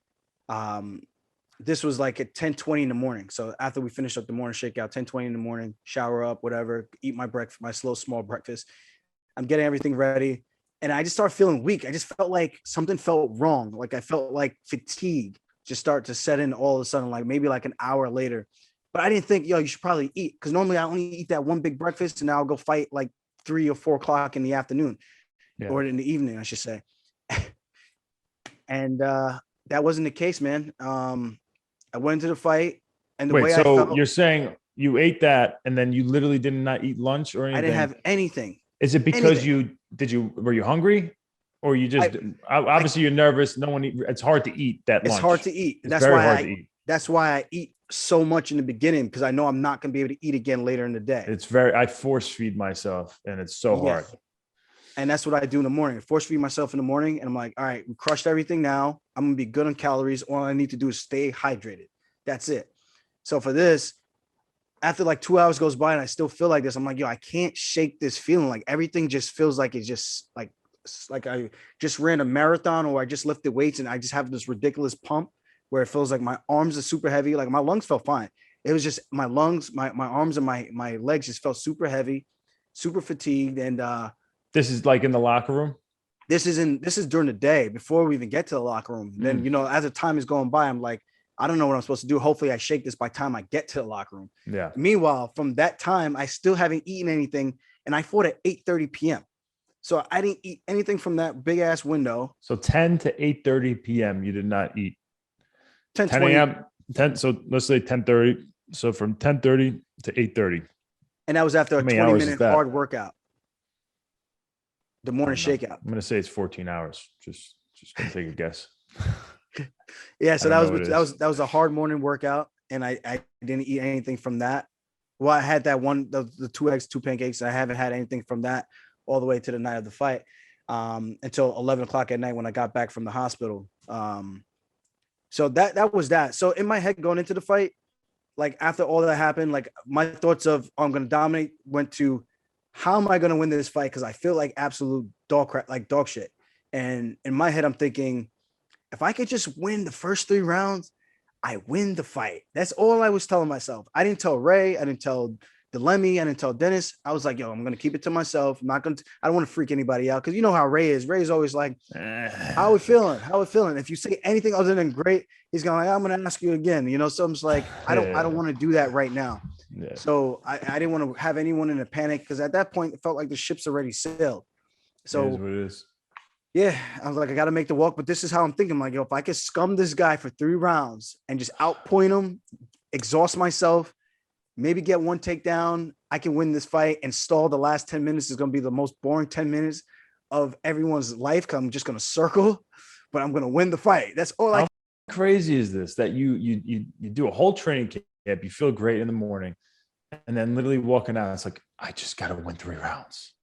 this was like at 10:20 in the morning. So after we finished up the morning shakeout, 10:20 in the morning, shower up, whatever, eat my breakfast, my slow, small breakfast. I'm getting everything ready. And I just started feeling weak. I just felt like something felt wrong. Like I felt like fatigue just start to set in all of a sudden, like maybe like an hour later. But I didn't think, yo, you should probably eat. Because normally I only eat that one big breakfast and now I'll go fight like 3 or 4 o'clock in the afternoon or in the evening, I should say. And that wasn't the case, man. I went into the fight and the way I felt. You're saying you ate that and then you literally did not eat lunch or anything? I didn't have anything. Is it because were you hungry? Or you just obviously you're nervous. It's hard to eat that lunch. It's hard to eat. That's very hard to eat. That's why I eat so much in the beginning, because I know I'm not going to be able to eat again later in the day. I force feed myself and it's so hard. And that's what I do in the morning. Force feed myself in the morning. And I'm like, all right, we crushed everything now. I'm going to be good on calories. All I need to do is stay hydrated. That's it. So for this, after like 2 hours goes by and I still feel like this, I'm like, yo, I can't shake this feeling. Like everything just feels like it's just like I just ran a marathon or I just lifted weights and I just have this ridiculous pump where it feels like my arms are super heavy. Like my lungs felt fine. It was just my lungs, my arms and my legs just felt super heavy, super fatigued. And this is like in the locker room? This is during the day before we even get to the locker room. Then, you know, as the time is going by, I'm like, I don't know what I'm supposed to do. Hopefully I shake this by the time I get to the locker room. Yeah. Meanwhile, from that time, I still haven't eaten anything and I fought at 8:30 p.m. So I didn't eat anything from that big ass window. So 10 to 8:30 p.m. you did not eat. 10 a.m. 10. So let's say 10:30. So from 10:30 to 8:30. And that was after a 20-minute hard workout. The morning shakeout. I'm gonna say it's 14 hours. Just gonna take a guess. Yeah. So that was a hard morning workout, and I didn't eat anything from that. Well, I had that one, the 2 eggs, 2 pancakes. I haven't had anything from that all the way to the night of the fight, until 11 o'clock at night when I got back from the hospital. So that was that. So in my head going into the fight, like after all that happened, like my thoughts of I'm going to dominate went to how am I going to win this fight? Because I feel like absolute dog shit. And in my head, I'm thinking, if I could just win the first 3 rounds, I win the fight. That's all I was telling myself. I didn't tell Ray. I didn't tell Delemy. I didn't tell Dennis. I was like, yo, I'm going to keep it to myself. I don't want to freak anybody out. Cause you know how Ray is. Ray's always like, how are we feeling? How are we feeling? If you say anything other than great, he's going like, I'm going to ask you again, you know? So I'm just like, I don't want to do that right now. Yeah. So I didn't want to have anyone in a panic. Cause at that point it felt like the ship's already sailed. So it is what it is. Yeah, I was like, I got to make the walk, but this is how I'm thinking. I'm like, yo, if I could scum this guy for 3 rounds and just outpoint him, exhaust myself, maybe get one takedown, I can win this fight and stall the last 10 minutes is going to be the most boring 10 minutes of everyone's life. Cause I'm just going to circle, but I'm going to win the fight. That's all How crazy is this that you do a whole training camp, you feel great in the morning, and then literally walking out, it's like, I just got to win 3 rounds.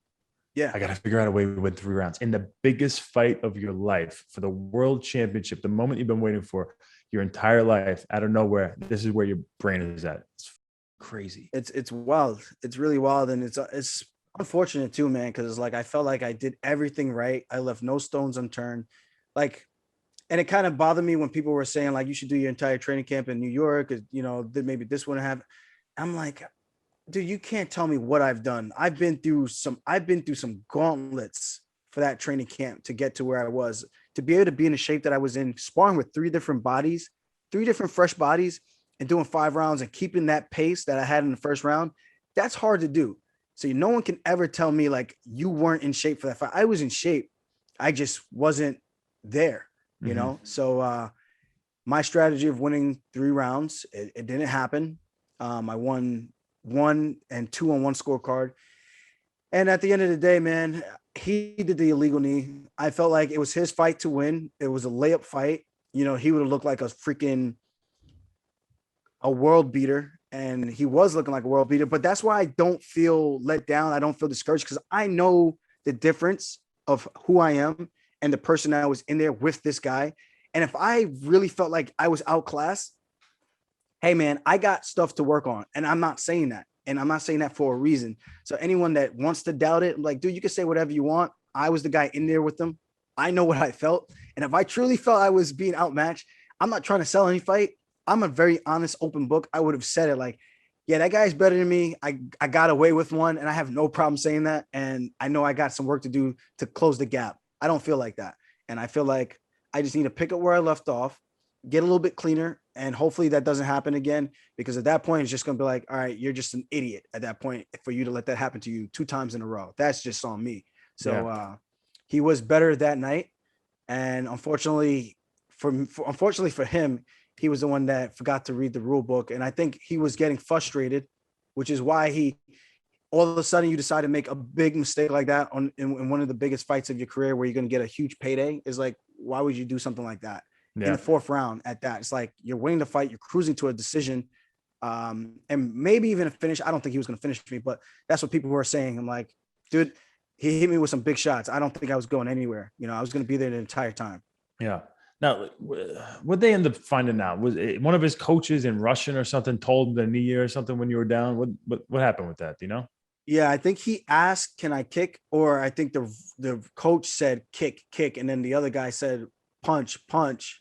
Yeah, I got to figure out a way to win 3 rounds in the biggest fight of your life for the world championship, the moment you've been waiting for your entire life. Out of nowhere, this is where your brain is at. It's crazy. It's wild. It's really wild, and it's unfortunate too, man. Because it's like I felt like I did everything right. I left no stones unturned. Like, and it kind of bothered me when people were saying like you should do your entire training camp in New York, you know, that maybe this wouldn't happen. I'm like, dude, you can't tell me what I've done. I've been through some gauntlets for that training camp to get to where I was, to be able to be in the shape that I was in, sparring with 3 different bodies, 3 different fresh bodies, and doing 5 rounds and keeping that pace that I had in the first round. That's hard to do. So no one can ever tell me like you weren't in shape for that fight. I was in shape. I just wasn't there, you know? So my strategy of winning 3 rounds, it didn't happen. I won 1 and 2 on one scorecard. And at the end of the day, man, he did the illegal knee. I felt like it was his fight to win. It was a layup fight. You know, he would have looked like a world beater, and he was looking like a world beater. But that's why I don't feel let down. I don't feel discouraged, because I know the difference of who I am and the person that was in there with this guy. And if I really felt like I was outclassed, hey, man, I got stuff to work on. And I'm not saying that. And I'm not saying that for a reason. So anyone that wants to doubt it, like, dude, you can say whatever you want. I was the guy in there with them. I know what I felt. And if I truly felt I was being outmatched, I'm not trying to sell any fight. I'm a very honest, open book. I would have said it like, yeah, that guy's better than me. I got away with one, and I have no problem saying that. And I know I got some work to do to close the gap. I don't feel like that. And I feel like I just need to pick up where I left off, get a little bit cleaner, and hopefully that doesn't happen again, because at that point, it's just going to be like, all right, you're just an idiot at that point for you to let that happen to you 2 times in a row. That's just on me. So he was better that night. And unfortunately for him, he was the one that forgot to read the rule book. And I think he was getting frustrated, which is why all of a sudden you decide to make a big mistake like that in one of the biggest fights of your career, where you're going to get a huge payday. Is like, why would you do something like that in the 4th round at that? It's like, you're winning the fight, you're cruising to a decision, and maybe even a finish. I don't think he was going to finish me, but that's what people were saying. I'm like, dude, he hit me with some big shots. I don't think I was going anywhere. You know, I was going to be there the entire time. Yeah. Now, what they end up finding out? Was it one of his coaches in Russian or something told him the knee or something when you were down? What happened with that? Do you know? Yeah, I think he asked, "Can I kick?" Or I think the coach said, "Kick, kick," and then the other guy said, "Punch, punch,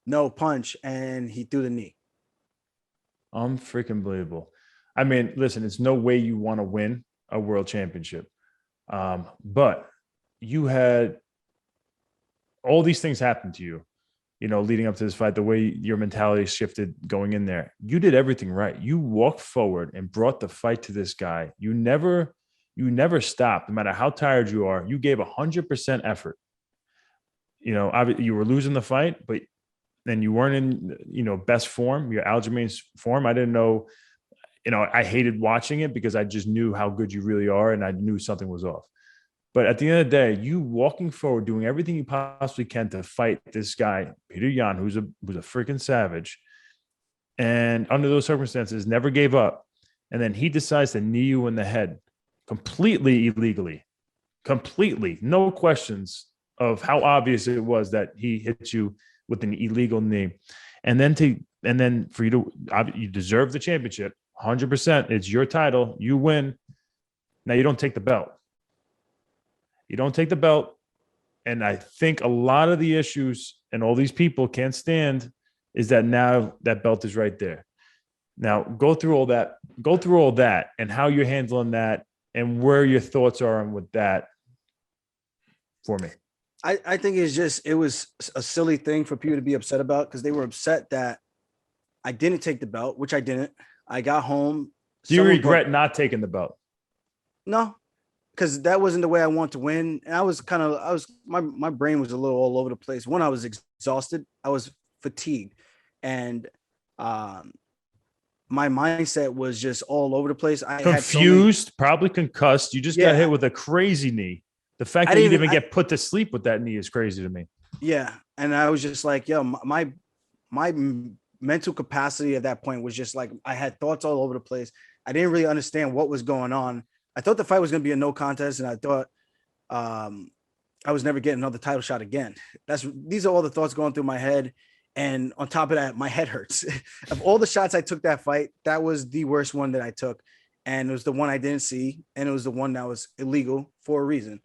no punch," and he threw the knee. Unfreaking believable. I mean, listen, it's no way you want to win a world championship, but you had all these things happen to you, you know, leading up to this fight, the way your mentality shifted going in there. You did everything right. You walked forward and brought the fight to this guy. You never stopped, no matter how tired you are. You gave 100% effort. You know, you were losing the fight, but then you weren't in, you know, best form, your Aljamain's form. I didn't know, you know, I hated watching it because I just knew how good you really are, and I knew something was off. But at the end of the day, you walking forward, doing everything you possibly can to fight this guy, Petr Yan, who's a freaking savage, and under those circumstances, never gave up. And then he decides to knee you in the head, completely illegally, completely, no questions of how obvious it was that he hit you with an illegal knee. And then for you to, you deserve the championship, 100%. It's your title. You win. Now you don't take the belt. You don't take the belt. And I think a lot of the issues and all these people can't stand is that now that belt is right there. Now go through all that and how you're handling that and where your thoughts are on with that for me. I think it was a silly thing for people to be upset about, because they were upset that I didn't take the belt, which I didn't. I got home. Do you regret not taking the belt? No, because that wasn't the way I want to win. And my brain was a little all over the place. One, I was exhausted. I was fatigued. And my mindset was just all over the place. I confused, probably concussed. You just got hit with a crazy knee. The fact that you didn't even get put to sleep with that knee is crazy to me. Yeah. And I was just like, yo, my mental capacity at that point was just like, I had thoughts all over the place. I didn't really understand what was going on. I thought the fight was going to be a no contest, and I thought I was never getting another title shot again. These are all the thoughts going through my head. And on top of that, my head hurts. Of all the shots I took that fight, that was the worst one that I took. And it was the one I didn't see. And it was the one that was illegal for a reason.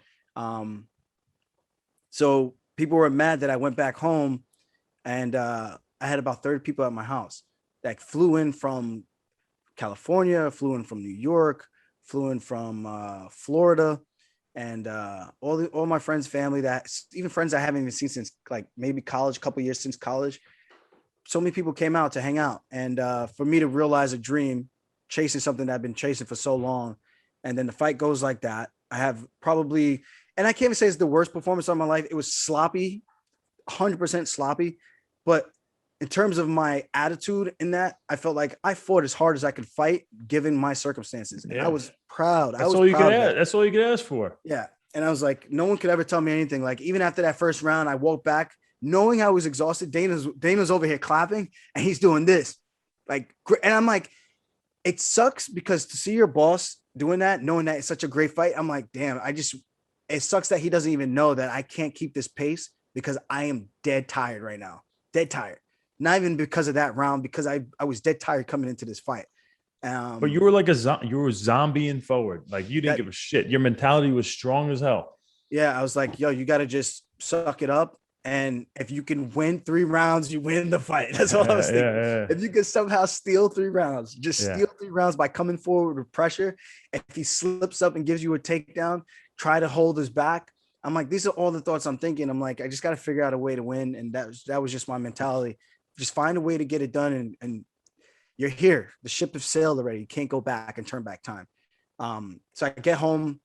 So people were mad that I went back home, and I had about 30 people at my house that flew in from California, flew in from New York, flew in from Florida, and all my friends, family, that even friends I haven't even seen since like maybe college, a couple years since college. So many people came out to hang out, and for me to realize a dream, chasing something that I've been chasing for so long, and then the fight goes like that. I have probably, and I can't even say it's the worst performance of my life. It was sloppy, 100% sloppy, but in terms of my attitude in that, I felt like I fought as hard as I could fight given my circumstances. And I was proud. That's all you could ask for. Yeah. And I was like, no one could ever tell me anything. Like, even after that first round, I woke back knowing I was exhausted. Dana's over here clapping and he's doing this. Like, and I'm like, it sucks because to see your boss doing that, knowing that it's such a great fight, I'm like, damn, it sucks that he doesn't even know that I can't keep this pace because I am dead tired right now. Dead tired. Not even because of that round, because I was dead tired coming into this fight. But you were like you were zombieing forward. Like, you didn't give a shit. Your mentality was strong as hell. Yeah. I was like, yo, you got to just suck it up. And if you can win 3 rounds, you win the fight. That's all I was thinking. If you can somehow steal 3 rounds, just steal 3 rounds by coming forward with pressure. If he slips up and gives you a takedown, try to hold his back. I'm like, these are all the thoughts I'm thinking. I'm like, I just got to figure out a way to win. And that was just my mentality. Just find a way to get it done. And you're here. The ship has sailed already. You can't go back and turn back time. So I get home,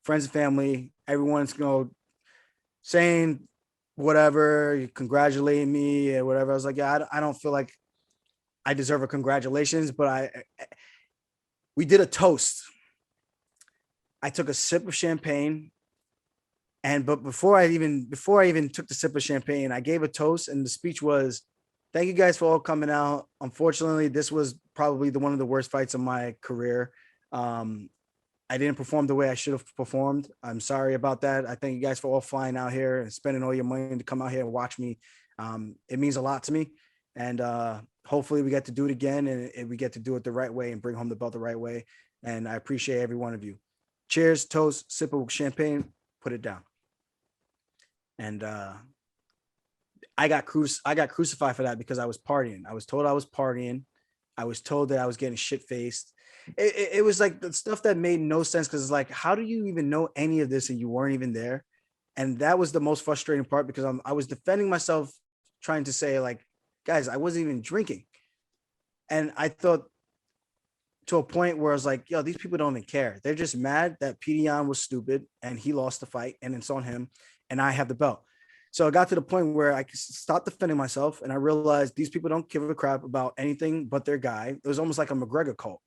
friends and family, everyone's saying whatever, congratulating me or whatever. I was like, yeah, I don't feel like I deserve a congratulations, but we did a toast. I took a sip of champagne. But before I even took the sip of champagne, I gave a toast, and the speech was, thank you guys for all coming out. Unfortunately, this was probably one of the worst fights of my career. I didn't perform the way I should have performed. I'm sorry about that. I thank you guys for all flying out here and spending all your money to come out here and watch me. It means a lot to me. And hopefully we get to do it again, and we get to do it the right way and bring home the belt the right way. And I appreciate every one of you. Cheers, toast, sip of champagne, put it down. And I got crucified for that because I was partying. I was told I was partying. I was told that I was getting shit-faced. It was like the stuff that made no sense, because it's like, how do you even know any of this and you weren't even there? And that was the most frustrating part, because I was defending myself, trying to say, like, guys, I wasn't even drinking. And I thought, to a point where I was like, yo, these people don't even care. They're just mad that Petr Yan was stupid and he lost the fight, and it's on him, and I have the belt. So I got to the point where I stopped defending myself, and I realized these people don't give a crap about anything but their guy. It was almost like a McGregor cult.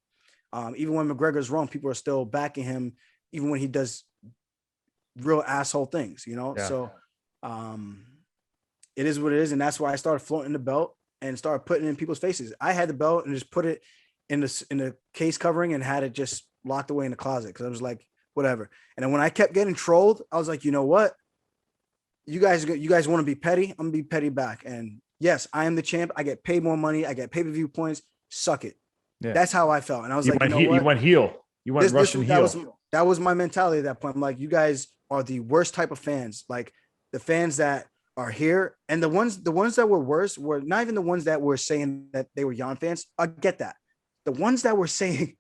Even when McGregor's wrong, people are still backing him, even when he does real asshole things, Yeah. So it is what it is. And that's why I started floating the belt and started putting it in people's faces. I had the belt and just put it in the case covering and had it just locked away in the closet, because I was like, whatever. And then when I kept getting trolled, I was like, you know what? You guys want to be petty? I'm gonna be petty back. And yes, I am the champ. I get paid more money. I get pay-per-view points. Suck it. Yeah. That's how I felt. And I was like, you know what? You went heel. You went Russian heel. That was my mentality at that point. I'm like, you guys are the worst type of fans. Like, the fans that are here, and the ones that were worse were not even the ones that were saying that they were Yan fans. I get that. The ones that were saying,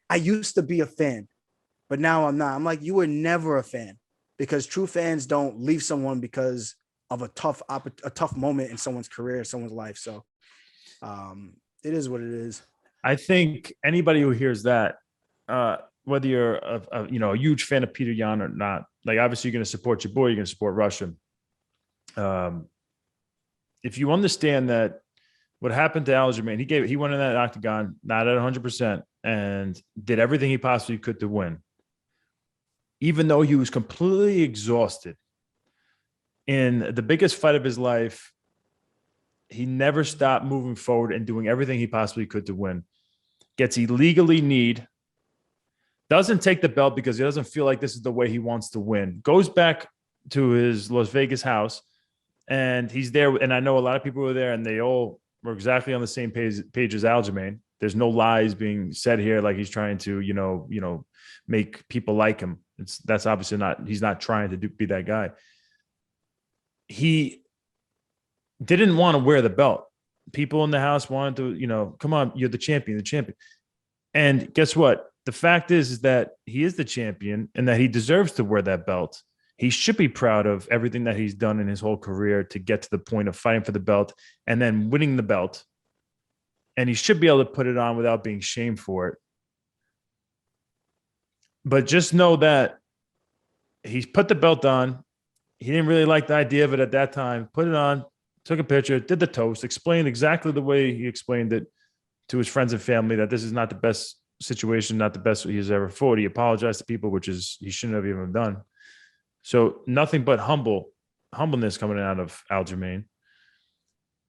I used to be a fan, but now I'm not. I'm like, you were never a fan, because true fans don't leave someone because of a tough moment in someone's career, someone's life. So it is what it is. I think anybody who hears that, whether you're a huge fan of Petr Yan or not, like, obviously you're going to support your boy, you're going to support Russia. If you understand that what happened to Aljamain, he went in that octagon not at 100% and did everything he possibly could to win, even though he was completely exhausted in the biggest fight of his life. He never stopped moving forward and doing everything he possibly could to win. Gets illegally kneed. Doesn't take the belt because he doesn't feel like this is the way he wants to win. Goes back to his Las Vegas house, and he's there. And I know a lot of people were there, and they all were exactly on the same page as Aljamain. There's no lies being said here, like he's trying to, make people like him. That's obviously not. He's not trying to be that guy. He didn't want to wear the belt. People in the house wanted to, come on, you're the champion. And guess what? The fact is that he is the champion and that he deserves to wear that belt. He should be proud of everything that he's done in his whole career to get to the point of fighting for the belt and then winning the belt. And he should be able to put it on without being shamed for it. But just know that he's put the belt on. He didn't really like the idea of it at that time. Put it on, took a picture, did the toast, explained exactly the way he explained it to his friends and family, that this is not the best situation, not the best he's ever fought. He apologized to people, which is he shouldn't have even done. So nothing but humbleness coming out of Aljamain.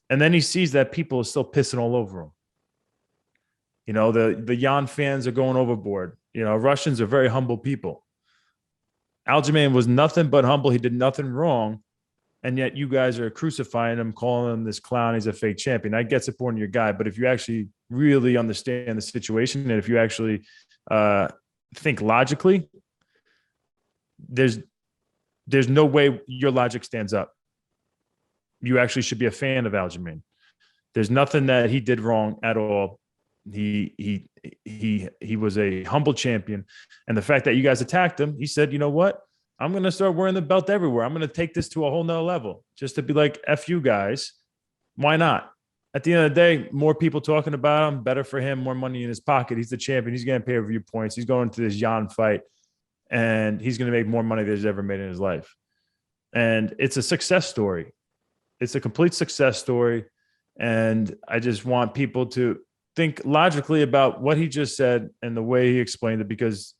And then he sees that people are still pissing all over him. You know, the Yan fans are going overboard. You know, Russians are very humble people. Aljamain was nothing but humble. He did nothing wrong. And yet you guys are crucifying him, calling him this clown. He's a fake champion. I get supporting your guy, but if you actually really understand the situation, and if you actually think logically, there's no way your logic stands up. You actually should be a fan of Aljamain. There's nothing that he did wrong at all. He was a humble champion, and the fact that you guys attacked him, he said, you know what? I'm going to start wearing the belt everywhere. I'm going to take this to a whole nother level just to be like, F you guys. Why not? At the end of the day, more people talking about him, better for him, more money in his pocket. He's the champion. He's getting pay-per-view points. He's going to this Yan fight, and he's going to make more money than he's ever made in his life. And it's a success story. It's a complete success story. And I just want people to think logically about what he just said and the way he explained it, because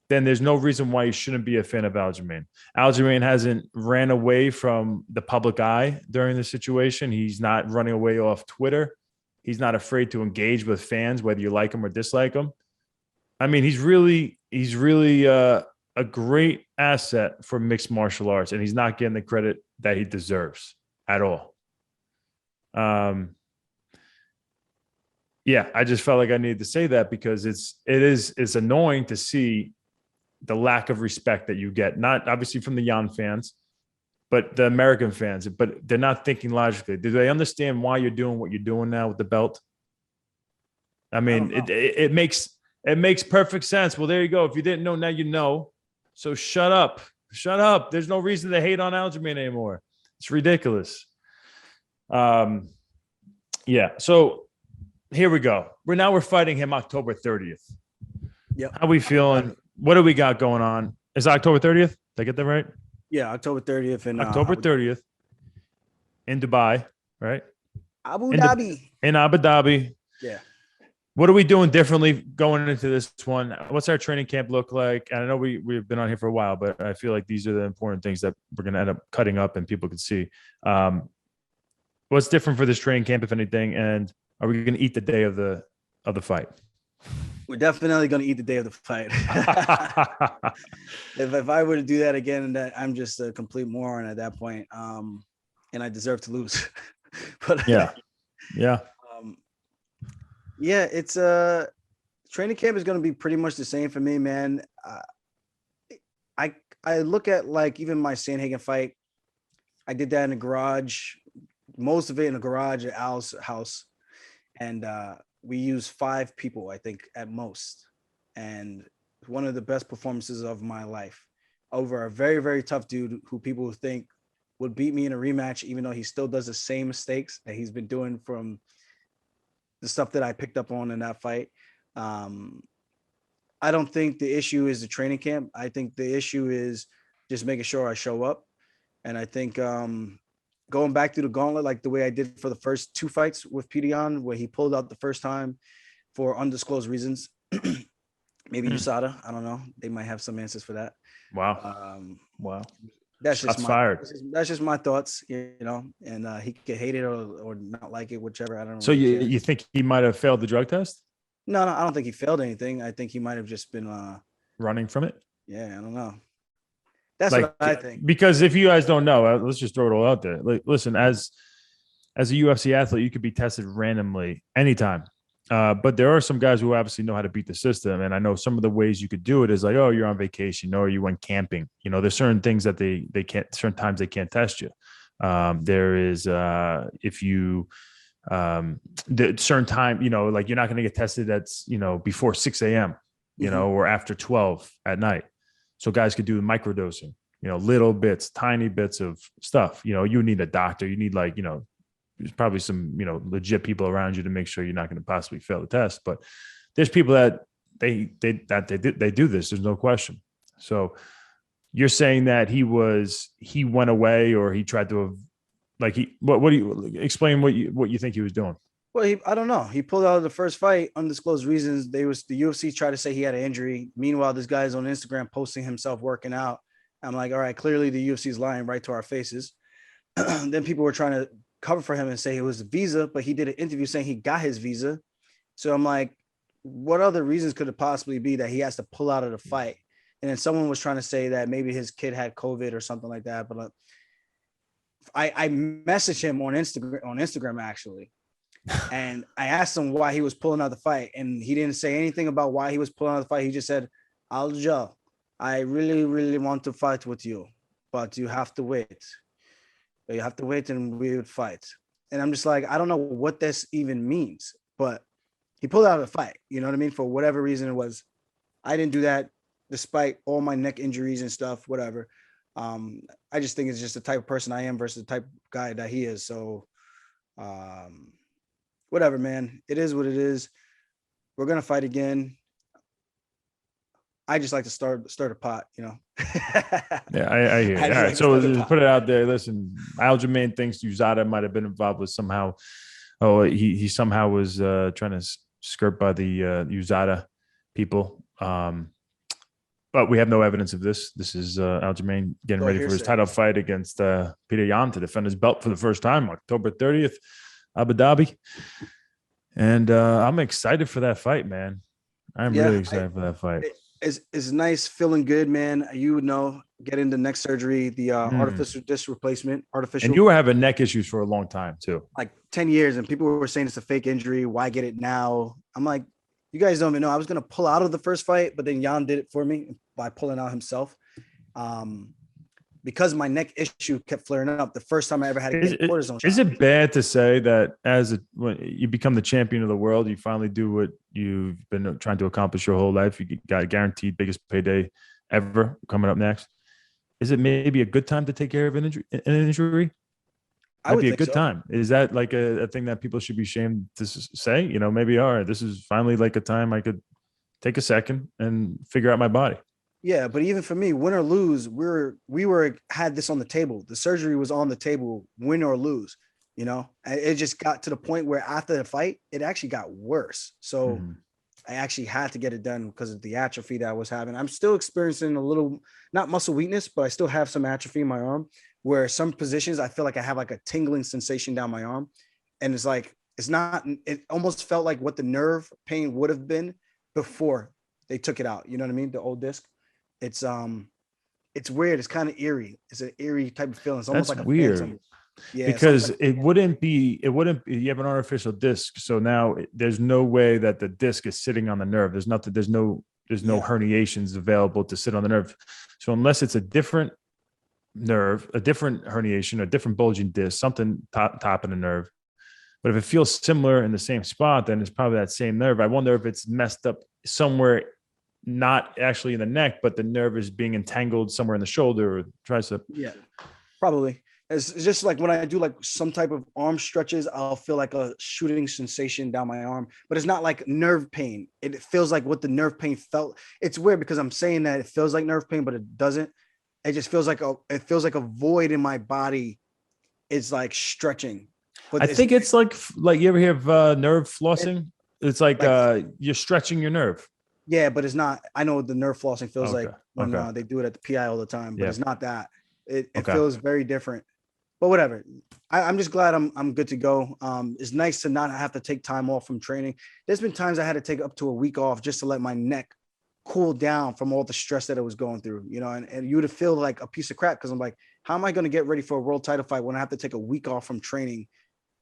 then there's no reason why you shouldn't be a fan of Aljamain. Aljamain hasn't ran away from the public eye during the situation. He's not running away off Twitter. He's not afraid to engage with fans, whether you like him or dislike him. I mean, he's really a great asset for mixed martial arts, and he's not getting the credit that he deserves at all. Yeah, I just felt like I needed to say that because it's annoying to see the lack of respect that you get, not obviously from the Yan fans, but the American fans, but they're not thinking logically. Do they understand why you're doing what you're doing now with the belt? I mean, it makes perfect sense. Well, there you go. If you didn't know, now you know. So shut up. Shut up. There's no reason to hate on Aljamain anymore. It's ridiculous. Yeah. So here we go. We're fighting him October 30th. Yep. How we feeling? What do we got going on? Is it October 30th? Did I get that right? Yeah, October 30th. And October 30th in Dubai, right? Abu Dhabi. In Abu Dhabi. Yeah. What are we doing differently going into this one? What's our training camp look like? And I know we've been on here for a while, but I feel like these are the important things that we're going to end up cutting up and people can see. What's different for this training camp, if anything? And are we going to eat the day of the fight? We're definitely going to eat the day of the fight. If I were to do that again, that I'm just a complete moron at that point, and I deserve to lose. But yeah. It's training camp is going to be pretty much the same for me, man. I look at like even my Sandhagen fight. I did that in the garage, most of it in the garage at Al's house, and we used 5 people, I think, at most. And one of the best performances of my life over a very, very tough dude who people think would beat me in a rematch, even though he still does the same mistakes that he's been doing from the stuff that I picked up on in that fight. I don't think the issue is the training camp. I think the issue is just making sure I show up. And I think going back through the gauntlet, like the way I did for the first 2 fights with Petr Yan, where he pulled out the first time for undisclosed reasons. Maybe USADA. I don't know. They might have some answers for that. Wow. Wow. That's just fired. That's just my thoughts, you know, and he could hate it or not like it, whichever. I don't know. So you think he might have failed the drug test? No, I don't think he failed anything. I think he might have just been running from it. Yeah, I don't know. That's like, what I think. Because if you guys don't know, let's just throw it all out there. Like, listen, as a UFC athlete, you could be tested randomly anytime. But there are some guys who obviously know how to beat the system. And I know some of the ways you could do it is like, oh, you're on vacation, or you went camping. You know, there's certain things that they can't, certain times they can't test you. There is, if you, the certain time, you know, like you're not going to get tested that's, you know, before 6 a.m., you know, or after 12 at night. So guys could do microdosing, you know, little bits, tiny bits of stuff. You know, you need a doctor. You need like, you know, there's probably some, you know, legit people around you to make sure you're not going to possibly fail the test. But there's people that they do this. There's no question. So you're saying that he went away, or he tried to Like what do you explain what you think he was doing? Well, I don't know. He pulled out of the first fight, undisclosed reasons. The UFC tried to say he had an injury. Meanwhile, this guy's on Instagram posting himself working out. I'm like, all right, clearly the UFC is lying right to our faces. Then people were trying to cover for him and say it was a visa, but he did an interview saying he got his visa. So I'm like, what other reasons could it possibly be that he has to pull out of the fight? And then someone was trying to say that maybe his kid had COVID or something like that. But I messaged him on Instagram actually. And I asked him why he was pulling out the fight, and he didn't say anything about why he was pulling out the fight. He just said, Alja, I really, really want to fight with you, but you have to wait. You have to wait and we would fight. And I'm just like, I don't know what this even means, but he pulled out of the fight. You know what I mean? For whatever reason it was. I didn't do that despite all my neck injuries and stuff, whatever. I just think it's just the type of person I am versus the type of guy that he is. So, whatever, man. It is what it is. We're gonna fight again. I just like to start a pot, you know. Yeah, I hear you. All right, so put it out there. Listen, Aljamain thinks USADA might have been involved with somehow. Oh, he somehow was trying to skirt by the USADA people. But we have no evidence of this. This is Aljamain getting ready for his title fight against Petr Yan to defend his belt for the first time, October 30th. Abu Dhabi. And I'm excited for that fight, man. I'm really excited for that fight. It's nice, feeling good, man. You would know, getting the neck surgery, the artificial disc replacement, And you were having neck issues for a long time too. Like 10 years. And people were saying it's a fake injury. Why get it now? I'm like, you guys don't even know. I was going to pull out of the first fight, but then Yan did it for me by pulling out himself. Because my neck issue kept flaring up, the first time I ever had to get cortisone shot. Is it bad to say that when you become the champion of the world, you finally do what you've been trying to accomplish your whole life? You got a guaranteed biggest payday ever coming up next. Is it maybe a good time to take care of an injury? Might be a good time. Is that like a thing that people should be ashamed to say? You know, maybe, all right, this is finally like a time I could take a second and figure out my body. Yeah, but even for me, win or lose, we had this on the table. The surgery was on the table, win or lose. You know, it just got to the point where after the fight, it actually got worse. So I actually had to get it done because of the atrophy that I was having. I'm still experiencing a little, not muscle weakness, but I still have some atrophy in my arm, where some positions I feel like I have like a tingling sensation down my arm. And it's like, it almost felt like what the nerve pain would have been before they took it out. You know what I mean? The old disc. It's weird. It's kind of eerie. It's an eerie type of feeling. It's almost like a weird. phantom. Yeah, because it wouldn't be, you have an artificial disc. So now there's no way that the disc is sitting on the nerve. There's no herniations available to sit on the nerve. So unless it's a different nerve, a different herniation, a different bulging disc, something top of the nerve. But if it feels similar in the same spot, then it's probably that same nerve. I wonder if it's messed up somewhere, not actually in the neck, but the nerve is being entangled somewhere in the shoulder or tricep. Yeah, probably. It's just like when I do like some type of arm stretches, I'll feel like a shooting sensation down my arm, but it's not like nerve pain. It feels like what the nerve pain felt. It's weird because I'm saying that it feels like nerve pain, but it doesn't. It just feels like a void in my body. It's like stretching. But I think it's like you ever hear of nerve flossing? It's like you're stretching your nerve. Yeah, but it's not. I know what the nerve flossing feels like when they do it at the PI all the time, but it's not that. It feels very different. But whatever. I'm just glad I'm good to go. It's nice to not have to take time off from training. There's been times I had to take up to a week off just to let my neck cool down from all the stress that it was going through, you know, and you would feel like a piece of crap because I'm like, how am I going to get ready for a world title fight when I have to take a week off from training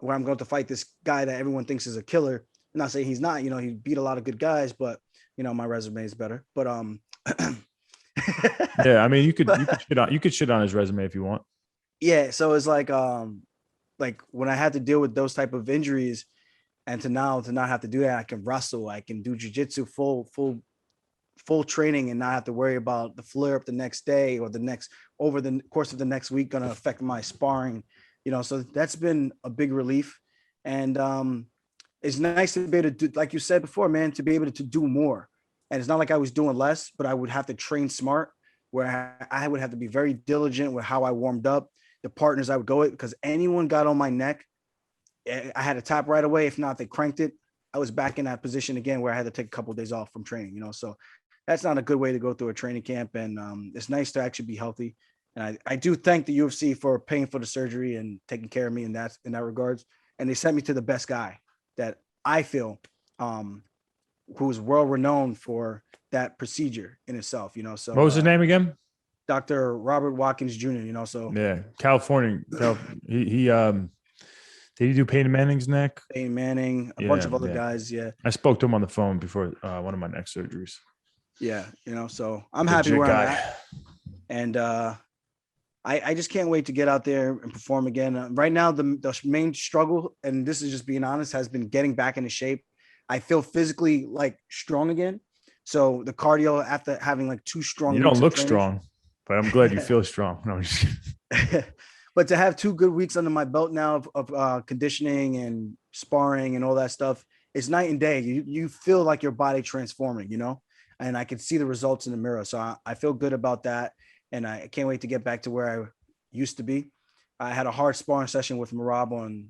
where I'm going to fight this guy that everyone thinks is a killer? I'm not saying he's not, you know, he beat a lot of good guys, but you know, my resume is better. But yeah, I mean, you could shit on his resume if you want. Yeah, so it's like when I had to deal with those type of injuries, and to not have to do that, I can wrestle, I can do jiu-jitsu full training and not have to worry about the flare up the next day or over the course of the next week going to affect my sparring, you know. So that's been a big relief, and it's nice to be able to do, like you said before, man, to be able to do more. And it's not like I was doing less, but I would have to train smart, where I would have to be very diligent with how I warmed up, the partners I would go with, because anyone got on my neck, I had to tap right away. If not, they cranked it. I was back in that position again where I had to take a couple of days off from training, so that's not a good way to go through a training camp. And it's nice to actually be healthy. And I do thank the UFC for paying for the surgery and taking care of me in that regards. And they sent me to the best guy that I feel, who is world renowned for that procedure in itself, So What was his name again? Dr. Robert Watkins Jr., So yeah, California. He did he do Peyton Manning's neck? Peyton Manning, a bunch of other guys. Yeah. I spoke to him on the phone before one of my neck surgeries. Yeah. So I'm happy where I'm at. And I just can't wait to get out there and perform again. Right now, the main struggle, and this is just being honest, has been getting back into shape. I feel physically like strong again. So the cardio after having like 2 strong. You don't look strong, but I'm glad you feel strong. No, but to have 2 good weeks under my belt now of conditioning and sparring and all that stuff, it's night and day. You feel like your body transforming, and I can see the results in the mirror. So I feel good about that. And I can't wait to get back to where I used to be. I had a hard sparring session with Merab on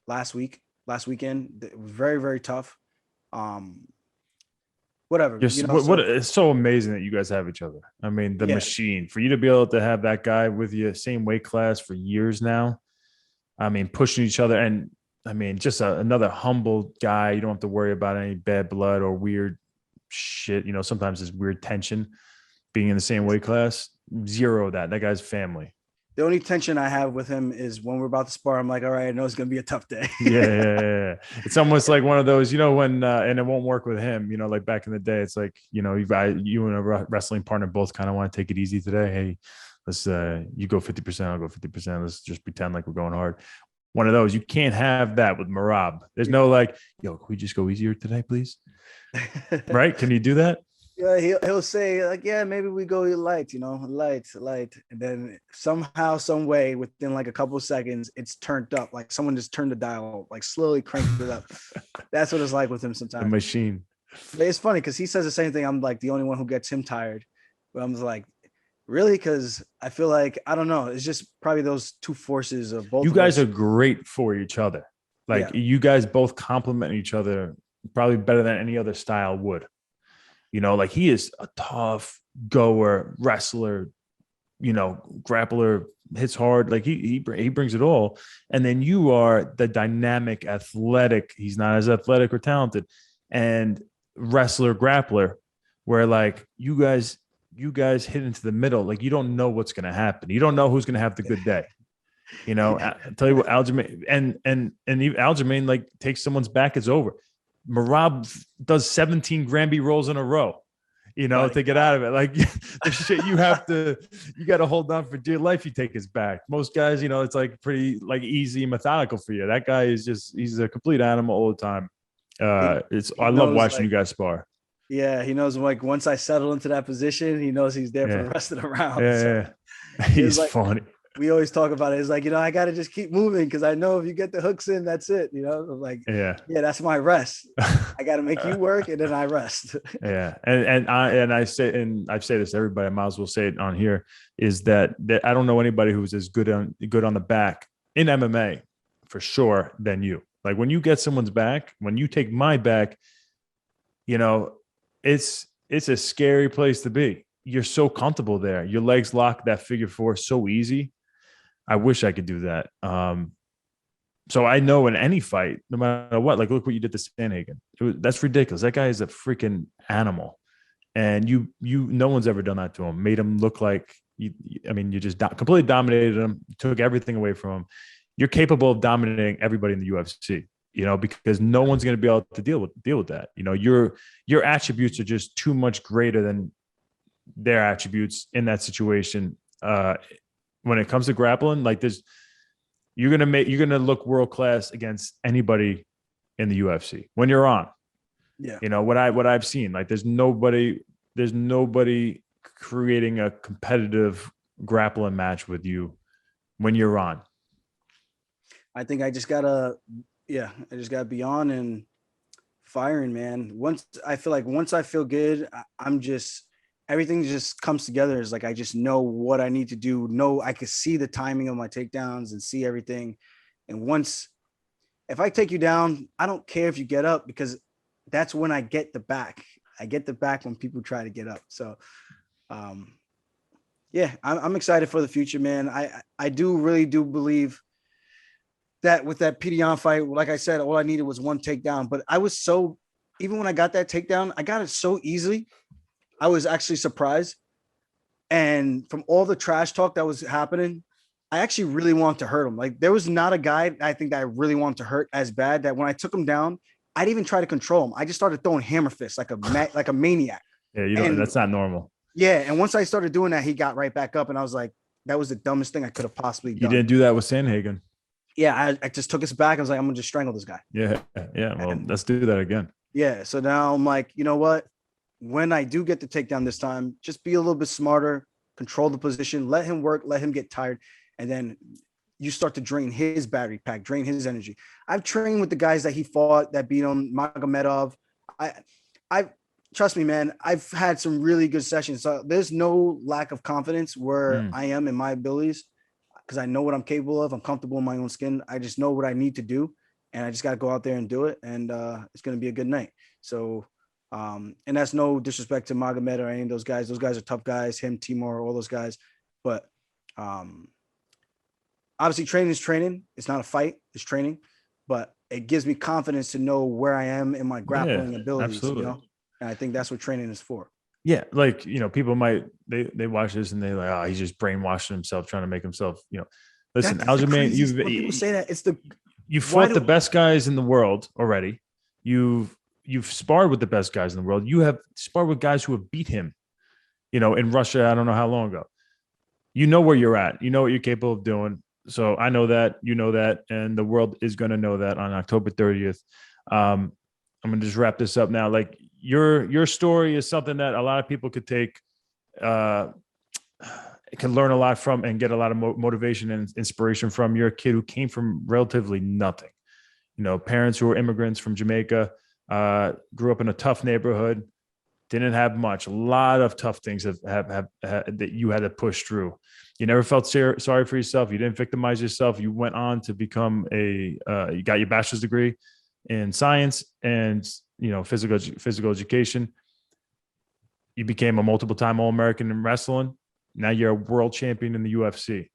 last weekend. It was very, very tough. Whatever. It's so amazing that you guys have each other. I mean, the machine, for you to be able to have that guy with you, same weight class for years now. I mean, pushing each other. And I mean, just another humble guy. You don't have to worry about any bad blood or weird shit. Sometimes there's weird tension being in the same weight class. Zero that guy's family. The only tension I have with him is when we're about to spar, I'm like, all right, I know it's going to be a tough day. Yeah. It's almost like one of those, when, and it won't work with him, like back in the day, it's like, you and a wrestling partner both kind of want to take it easy today. Hey, let's, you go 50%, I'll go 50%. Let's just pretend like we're going hard. One of those, you can't have that with Merab. There's no like, yo, can we just go easier today, please? Right? Can you do that? Yeah, he'll say like, yeah, maybe we go light, light. And then somehow, some way, within like a couple of seconds, it's turned up. Like someone just turned the dial, like slowly cranked it up. That's what it's like with him sometimes. The machine. But it's funny because he says the same thing. I'm like the only one who gets him tired. But I'm just like, really? Because I feel like, I don't know. It's just probably those 2 forces of both. You guys are great for each other. Like you guys both complement each other probably better than any other style would. Like he is a tough goer, wrestler, grappler, hits hard. Like he brings it all. And then you are the dynamic, athletic. He's not as athletic or talented, and wrestler, grappler, where like you guys hit into the middle. Like you don't know what's going to happen. You don't know who's going to have the good day. I tell you what, Aljamain and even Aljamain like takes someone's back, it's over. Merab does 17 Granby rolls in a row, to get out of it. Like the shit you got to hold on for dear life. You take his back. Most guys, it's like pretty like easy, methodical for you. That guy is he's a complete animal all the time. I love watching you guys spar. Yeah. He knows like once I settle into that position, he knows he's there for the rest of the round. Yeah. He's like, funny. We always talk about it. It's like, I got to just keep moving because I know if you get the hooks in, that's it. I'm like, yeah, that's my rest. I got to make you work and then I rest. Yeah. And I say this to everybody, I might as well say it on here, is that I don't know anybody who's as good on the back in MMA for sure than you. Like when you get someone's back, when you take my back, it's a scary place to be. You're so comfortable there. Your legs lock that figure 4 so easy. I wish I could do that. So I know in any fight, no matter what, like look what you did to Sandhagen. That's ridiculous. That guy is a freaking animal, and no one's ever done that to him. Made him look like you just completely dominated him, took everything away from him. You're capable of dominating everybody in the UFC, because no one's going to be able to deal with that. Your attributes are just too much greater than their attributes in that situation. When it comes to grappling, like you're gonna look world class against anybody in the UFC when you're on. Yeah. What I've seen, like there's nobody creating a competitive grappling match with you when you're on. I think I just gotta be on and firing, man. Once I feel good, I'm just everything just comes together. It's like I just know what I need to do. Know I can see the timing of my takedowns and see everything. And once, if I take you down, I don't care if you get up, because that's when I get the back. I get the back when people try to get up. So, yeah, I'm excited for the future, man. I really do believe that with that Petr Yan fight, like I said, all I needed was one takedown. But I was so, even when I got that takedown, I got it so easily. I was actually surprised. And from all the trash talk that was happening, I actually really wanted to hurt him. Like, there was not a guy I think that I really wanted to hurt as bad, that when I took him down, I didn't even try to control him. I just started throwing hammer fists like a maniac. Yeah, you know, that's not normal. Yeah, and once I started doing that, he got right back up, and I was like, that was the dumbest thing I could have possibly done. You didn't do that with Sandhagen. Yeah, I just took his back. I was like, I'm gonna just strangle this guy. Yeah. Well, let's do that again. Yeah. So now I'm like, you know what? When I do get the takedown this time, just be a little bit smarter, control the position, let him work, let him get tired, and then you start to drain his battery pack, drain his energy. I've trained with the guys that he fought that beat him, Magomedov. I trust me, man, I've had some really good sessions. So there's no lack of confidence where I am in my abilities, because I know what I'm capable of. I'm comfortable in my own skin. I just know what I need to do, and I just got to go out there and do it. And it's going to be a good night. So, and that's no disrespect to Magomed or any of those guys. Those guys are tough guys, him, Timur, all those guys. But obviously training is training. It's not a fight, it's training, but it gives me confidence to know where I am in my grappling abilities. Absolutely. You know? And I think that's what training is for. Yeah. Like, you know, people might, they watch this and they're like, oh, he's just brainwashing himself, trying to make himself, you know, listen, Aljamain, people say that you fought the best guys in the world already. You've sparred with the best guys in the world. You have sparred with guys who have beat him, you know, in Russia. I don't know how long ago. You know where you're at. You know what you're capable of doing. So I know that, you know that, and the world is going to know that on October 30th. I'm going to just wrap this up now. Like, your story is something that a lot of people could take, can learn a lot from, and get a lot of motivation and inspiration from. You're a kid who came from relatively nothing, you know, parents who were immigrants from Jamaica, grew up in a tough neighborhood, didn't have much, a lot of tough things that you had to push through. You never felt sorry for yourself. You didn't victimize yourself. You went on to become you got your bachelor's degree in science and, you know, physical education. You became a multiple-time All-American in wrestling. Now you're a world champion in the UFC.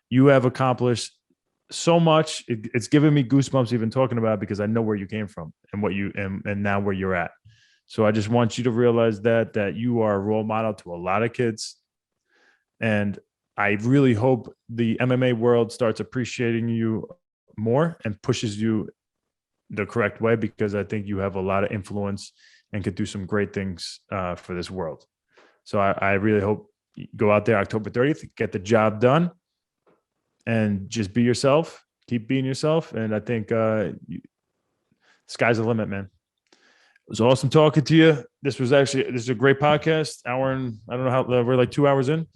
You have accomplished so much. It's giving me goosebumps even talking about it, because I know where you came from and what you and now where you're at. So I just want you to realize that you are a role model to a lot of kids. And I really hope the MMA world starts appreciating you more and pushes you the correct way, because I think you have a lot of influence and could do some great things for this world. So I really hope you go out there October 30th, get the job done, and just be yourself, keep being yourself. And I think sky's the limit, man. It was awesome talking to you. This is a great podcast. Hour and I don't know how, we're like 2 hours in.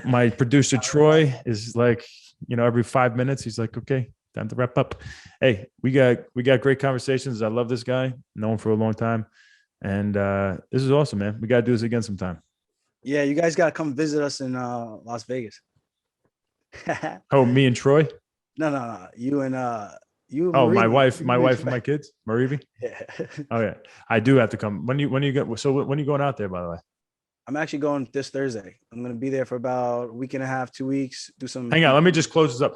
My producer Troy is like, you know, every 5 minutes he's like, okay, time to wrap up. Hey, we got great conversations. I love this guy, known him for a long time, and this is awesome, man. We got to do this again sometime. Yeah, you guys got to come visit us in Las Vegas. Oh, me and Troy? No. You and you. Oh, my wife and my kids, Merab. Yeah. Oh yeah, I do have to come. When you get, so when are you going out there, by the way? I'm actually going this Thursday. I'm going to be there for about a week and a half, 2 weeks. Do some. Hang on, let me just close this up.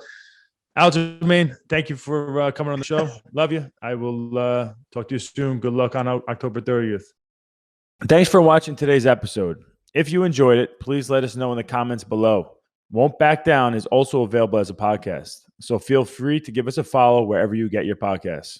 Aljamain, thank you for coming on the show. Love you. I will talk to you soon. Good luck on October 30th. Thanks for watching today's episode. If you enjoyed it, please let us know in the comments below. Won't Back Down is also available as a podcast, so feel free to give us a follow wherever you get your podcasts.